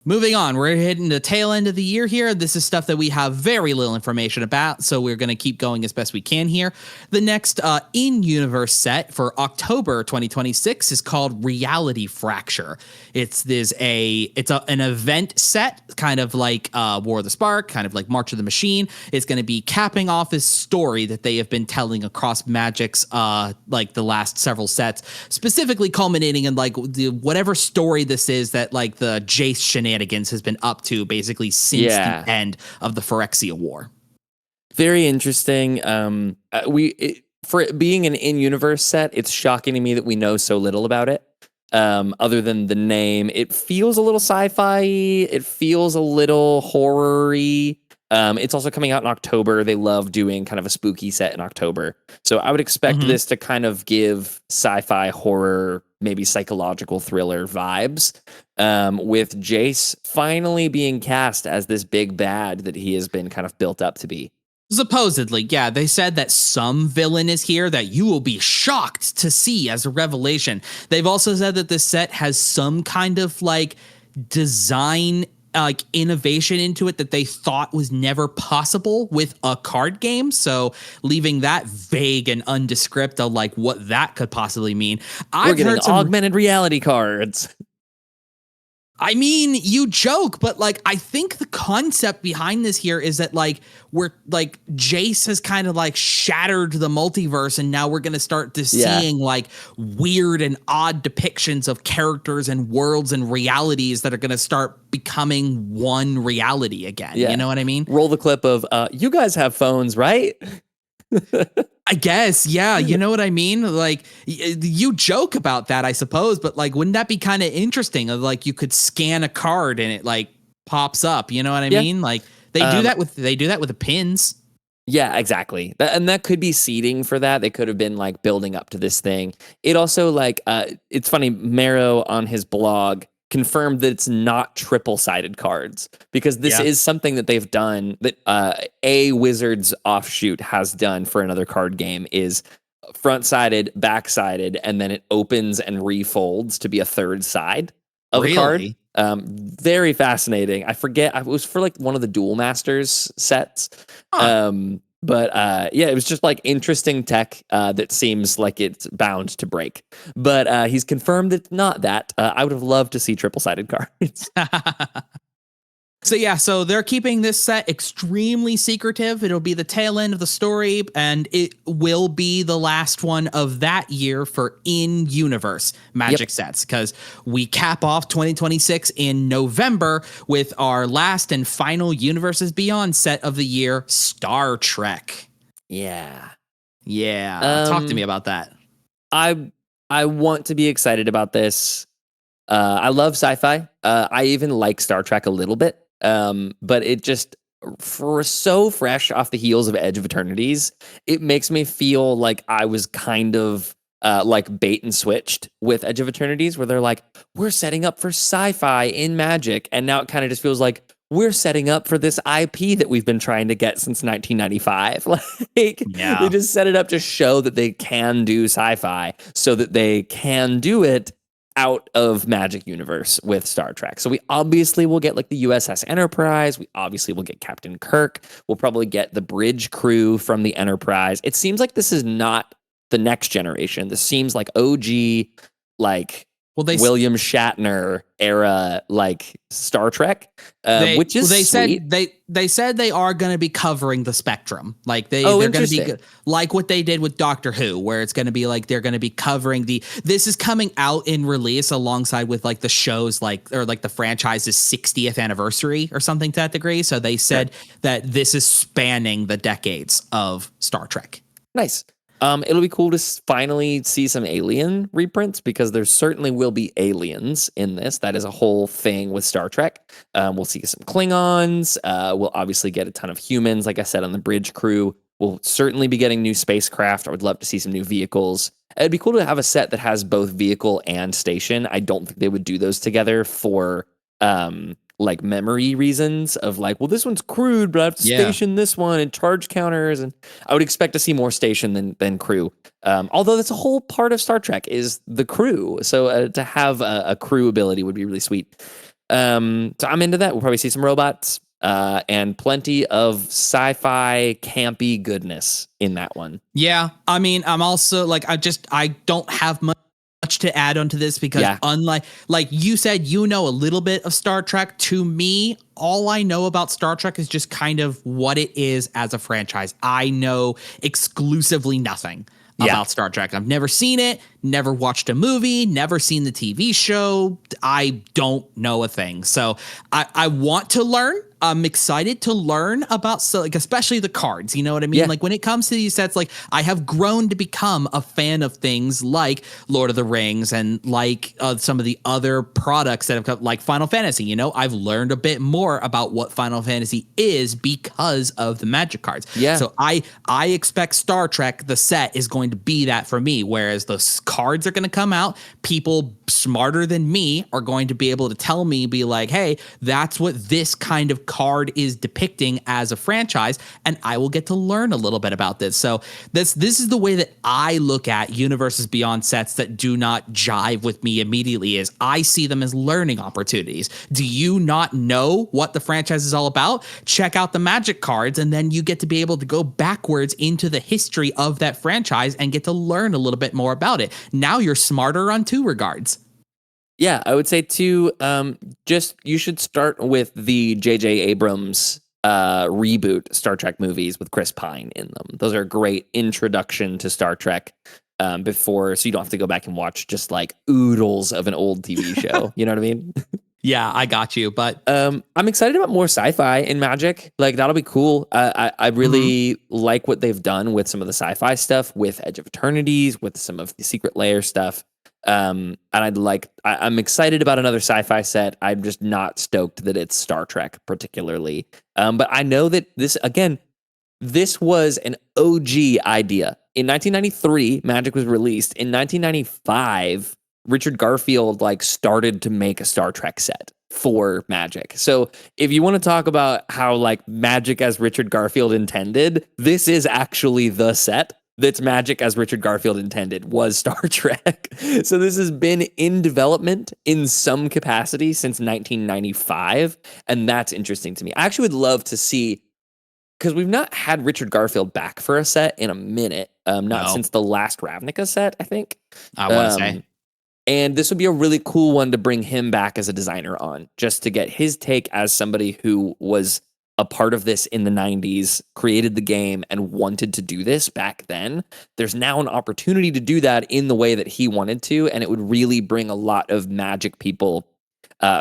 Speaker 1: Moving on, we're hitting the tail end of the year here. This is stuff that we have very little information about, so we're going to keep going as best we can here. The next in-universe set for October 2026 is called Reality Fracture. It's an event set, kind of like War of the Spark, kind of like March of the Machine. It's going to be capping off this story that they have been telling across Magic's like the last several sets, specifically culminating in like whatever story this is that like the Jace shenanigans has been up to basically since the end of the Phyrexia War.
Speaker 2: Very interesting. For it being an in-universe set, it's shocking to me that we know so little about it. Other than the name, it feels a little sci-fi. It feels a little horror-y. It's also coming out in October. They love doing kind of a spooky set in October. So I would expect this to kind of give sci-fi, horror, maybe psychological thriller vibes, with Jace finally being cast as this big bad that he has been kind of built up to be.
Speaker 1: Supposedly, yeah. They said that some villain is here that you will be shocked to see as a revelation. They've also said that this set has some kind of like design like innovation into it that they thought was never possible with a card game. So leaving that vague and undescript of like what that could possibly mean.
Speaker 2: We're getting augmented reality cards.
Speaker 1: I mean, you joke, but like, I think the concept behind this here is that like, we're like Jace has kind of like shattered the multiverse. And now we're going to start to seeing like weird and odd depictions of characters and worlds and realities that are going to start becoming one reality again. Yeah. You know what I mean?
Speaker 2: Roll the clip of, you guys have phones, right?
Speaker 1: I guess, yeah. You know what I mean? Like, you joke about that, I suppose, but like, wouldn't that be kind of interesting? Of like, you could scan a card and it like pops up. You know what I mean? Like, they do that with the pins.
Speaker 2: Yeah, exactly. And that could be seeding for that. They could have been like building up to this thing. It also like, it's funny. Marrow on his blog confirmed that it's not triple-sided cards, because this is something that they've done, that a Wizards offshoot has done for another card game, is front-sided, back-sided, and then it opens and refolds to be a third side of a card. Very fascinating. I forget, it was for like one of the Duel Masters sets. But it was just like interesting tech that seems like it's bound to break. But he's confirmed it's not that. I would have loved to see triple-sided cards.
Speaker 1: So they're keeping this set extremely secretive. It'll be the tail end of the story, and it will be the last one of that year for in-universe Magic sets, because we cap off 2026 in November with our last and final Universes Beyond set of the year, Star Trek.
Speaker 2: Yeah.
Speaker 1: Talk to me about that.
Speaker 2: I want to be excited about this. I love sci-fi. I even like Star Trek a little bit. But it just, for so fresh off the heels of Edge of Eternities, it makes me feel like I was kind of like bait and switched with Edge of Eternities, where they're like, we're setting up for sci-fi in Magic, and now it kind of just feels like we're setting up for this IP that we've been trying to get since 1995. Like, they just set it up to show that they can do sci-fi, so that they can do it out of Magic universe with Star Trek. So we obviously will get like the USS Enterprise. We obviously will get Captain Kirk. We'll probably get the bridge crew from the Enterprise. It seems like this is not the next generation. This seems like OG, like William Shatner era, like Star Trek, which is sweet.
Speaker 1: They said they are going to be covering the spectrum. Like they're going to be like what they did with Doctor Who, where it's going to be like they're going to be covering this is coming out in release alongside with like the shows or the franchise's 60th anniversary or something to that degree. So they said that this is spanning the decades of Star Trek.
Speaker 2: Nice. It'll be cool to finally see some alien reprints, because there certainly will be aliens in this. That is a whole thing with Star Trek. We'll see some Klingons. We'll obviously get a ton of humans, like I said, on the bridge crew. We'll certainly be getting new spacecraft. I would love to see some new vehicles. It'd be cool to have a set that has both vehicle and station. I don't think they would do those together for like memory reasons of like, well, this one's crude, but I have to station this one and charge counters. And I would expect to see more station than crew. Although that's a whole part of Star Trek is the crew. So to have a crew ability would be really sweet. So I'm into that. We'll probably see some robots and plenty of sci-fi campy goodness in that one.
Speaker 1: Yeah, I mean, I'm also like, I don't have much to add onto this because unlike like you said, you know a little bit of Star Trek. To me, all I know about Star Trek is just kind of what it is as a franchise. I know exclusively nothing about Star Trek. I've never seen it, never watched a movie, never seen the TV show. I don't know a thing. So I want to learn. I'm excited to learn about, so like, especially the cards, you know what I mean?
Speaker 2: Yeah.
Speaker 1: Like when it comes to these sets, like I have grown to become a fan of things like Lord of the Rings and like some of the other products that have come, like Final Fantasy, you know, I've learned a bit more about what Final Fantasy is because of the Magic cards.
Speaker 2: Yeah.
Speaker 1: So I expect Star Trek, the set, is going to be that for me, whereas the cards are going to come out. People smarter than me are going to be able to tell me, be like, hey, that's what this kind of card is depicting as a franchise, and I will get to learn a little bit about this. So this is the way that I look at Universes Beyond sets that do not jive with me immediately, is I see them as learning opportunities. Do you not know what the franchise is all about? Check out the Magic cards, and then you get to be able to go backwards into the history of that franchise and get to learn a little bit more about it. Now you're smarter on two regards.
Speaker 2: Yeah, I would say too, just you should start with the J.J. Abrams reboot Star Trek movies with Chris Pine in them. Those are a great introduction to Star Trek before, so you don't have to go back and watch just like oodles of an old TV show. You know what I mean?
Speaker 1: Yeah, I got you. But
Speaker 2: I'm excited about more sci-fi in Magic. Like that'll be cool. I really like what they've done with some of the sci-fi stuff, with Edge of Eternities, with some of the Secret Lair stuff. And I'm excited about another sci-fi set. I'm just not stoked that it's Star Trek particularly. But I know that this was an OG idea. In 1993, Magic was released. In 1995, Richard Garfield started to make a Star Trek set for Magic. So if you want to talk about how Magic as Richard Garfield intended, this is actually the set that's Magic as Richard Garfield intended, was Star Trek. So this has been in development in some capacity since 1995. And that's interesting to me. I actually would love to see, because we've not had Richard Garfield back for a set in a minute. Not since the last Ravnica set, I think.
Speaker 1: I want to say.
Speaker 2: And this would be a really cool one to bring him back as a designer on, just to get his take as somebody who was a part of this in the 90s, created the game, and wanted to do this back then. There's now an opportunity to do that in the way that he wanted to, and it would really bring a lot of Magic people,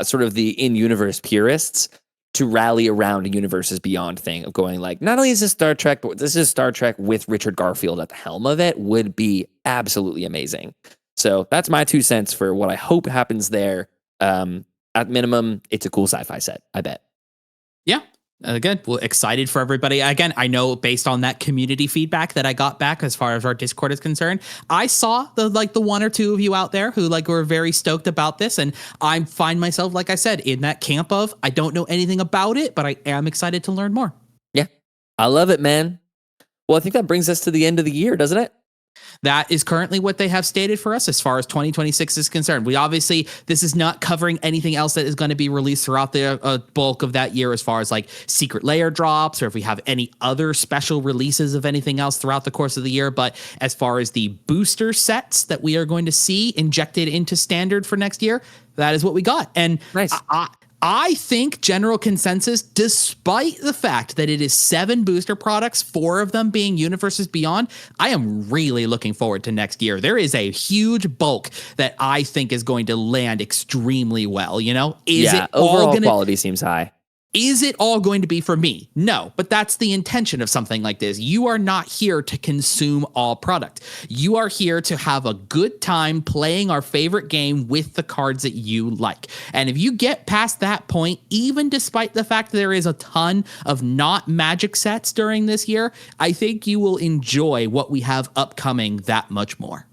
Speaker 2: sort of the in-universe purists, to rally around a Universes Beyond thing of going not only is this Star Trek, but this is Star Trek with Richard Garfield at the helm of it, would be absolutely amazing. So that's my 2 cents for what I hope happens there. At minimum, it's a cool sci-fi set, I bet.
Speaker 1: Yeah. Good. Well, excited for everybody. Again, I know based on that community feedback that I got back as far as our Discord is concerned, I saw the one or two of you out there who were very stoked about this. And I find myself, like I said, in that camp of, I don't know anything about it, but I am excited to learn more.
Speaker 2: Yeah. I love it, man. Well, I think that brings us to the end of the year, doesn't it?
Speaker 1: That is currently what they have stated for us as far as 2026 is concerned. We obviously, this is not covering anything else that is going to be released throughout the bulk of that year, as far as Secret Lair drops, or if we have any other special releases of anything else throughout the course of the year. But as far as the booster sets that we are going to see injected into Standard for next year, that is what we got. And
Speaker 2: nice.
Speaker 1: I think general consensus, despite the fact that it is 7 booster products, 4 of them being Universes Beyond, I am really looking forward to next year. There is a huge bulk that I think is going to land extremely well.
Speaker 2: Overall quality seems high.
Speaker 1: Is it all going to be for me? No, but that's the intention of something like this. You are not here to consume all product. You are here to have a good time playing our favorite game with the cards that you like. And if you get past that point, even despite the fact that there is a ton of not Magic sets during this year, I think you will enjoy what we have upcoming that much more.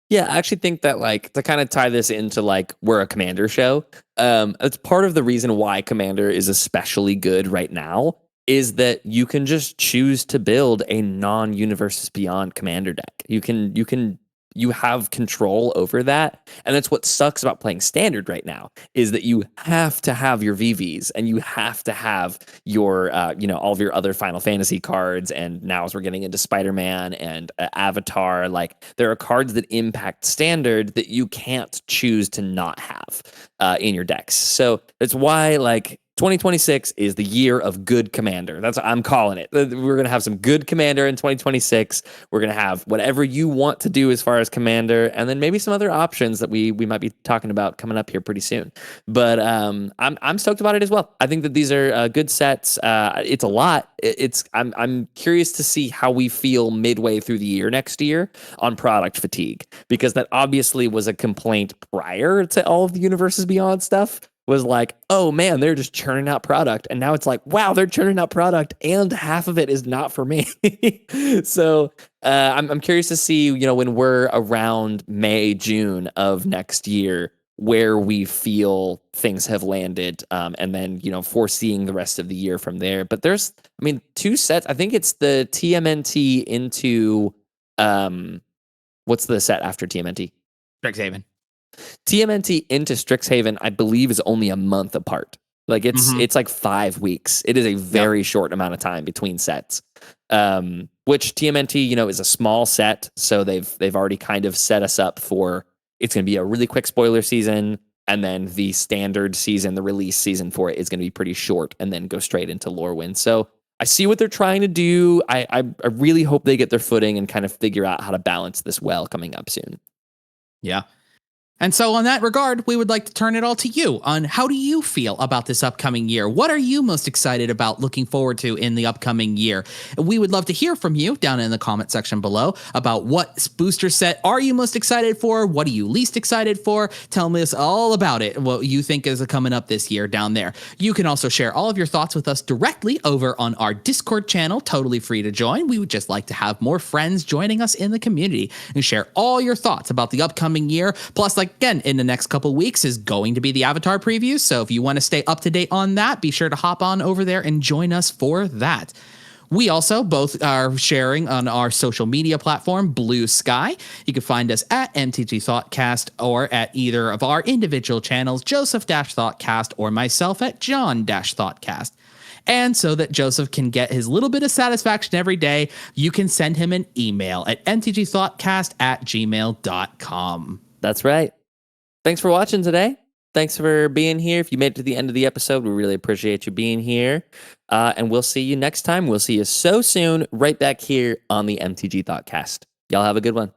Speaker 2: Yeah, I actually think that to kind of tie this into we're a Commander show. It's part of the reason why Commander is especially good right now, is that you can just choose to build a non-Universes Beyond Commander deck. You can you have control over that. And that's what sucks about playing standard right now, is that you have to have your VVs and you have to have your, all of your other Final Fantasy cards. And now as we're getting into Spider-Man and Avatar, like there are cards that impact standard that you can't choose to not have in your decks. So that's why, like, 2026 is the year of good commander. That's what I'm calling it. We're going to have some good commander in 2026. We're going to have whatever you want to do as far as commander, and then maybe some other options that we might be talking about coming up here pretty soon. But I'm stoked about it as well. I think that these are good sets. It's a lot. I'm curious to see how we feel midway through the year next year on product fatigue, because that obviously was a complaint prior to all of the Universes Beyond stuff. Was like, oh man, they're just churning out product. And now it's like, wow, they're churning out product and half of it is not for me. So I'm curious to see, when we're around May, June of next year, where we feel things have landed, and then, foreseeing the rest of the year from there. But there's, two sets. I think it's the TMNT into, what's the set after TMNT?
Speaker 1: Strixhaven.
Speaker 2: TMNT into Strixhaven, I believe, is only a month apart. Like it's like 5 weeks. It is a very short amount of time between sets. Which TMNT, is a small set, so they've already kind of set us up for, it's going to be a really quick spoiler season, and then the standard season, the release season for it is going to be pretty short, and then go straight into Lorwyn. So I see what they're trying to do. I really hope they get their footing and kind of figure out how to balance this well coming up soon.
Speaker 1: Yeah. And so on that regard, we would like to turn it all to you on how do you feel about this upcoming year? What are you most excited about looking forward to in the upcoming year? We would love to hear from you down in the comment section below about what booster set are you most excited for? What are you least excited for? Tell us all about it, what you think is coming up this year down there. You can also share all of your thoughts with us directly over on our Discord channel, totally free to join. We would just like to have more friends joining us in the community and share all your thoughts about the upcoming year. Plus, again, in the next couple weeks is going to be the Avatar preview. So if you want to stay up to date on that, be sure to hop on over there and join us for that. We also both are sharing on our social media platform, Blue Sky. You can find us at MTG Thoughtcast or at either of our individual channels, Joseph-Thoughtcast or myself at John-Thoughtcast. And so that Joseph can get his little bit of satisfaction every day, you can send him an email at mtgthoughtcast@gmail.com.
Speaker 2: That's right. Thanks for watching today. Thanks for being here. If you made it to the end of the episode, we really appreciate you being here. And we'll see you next time. We'll see you so soon right back here on the MTG Thoughtcast. Y'all have a good one.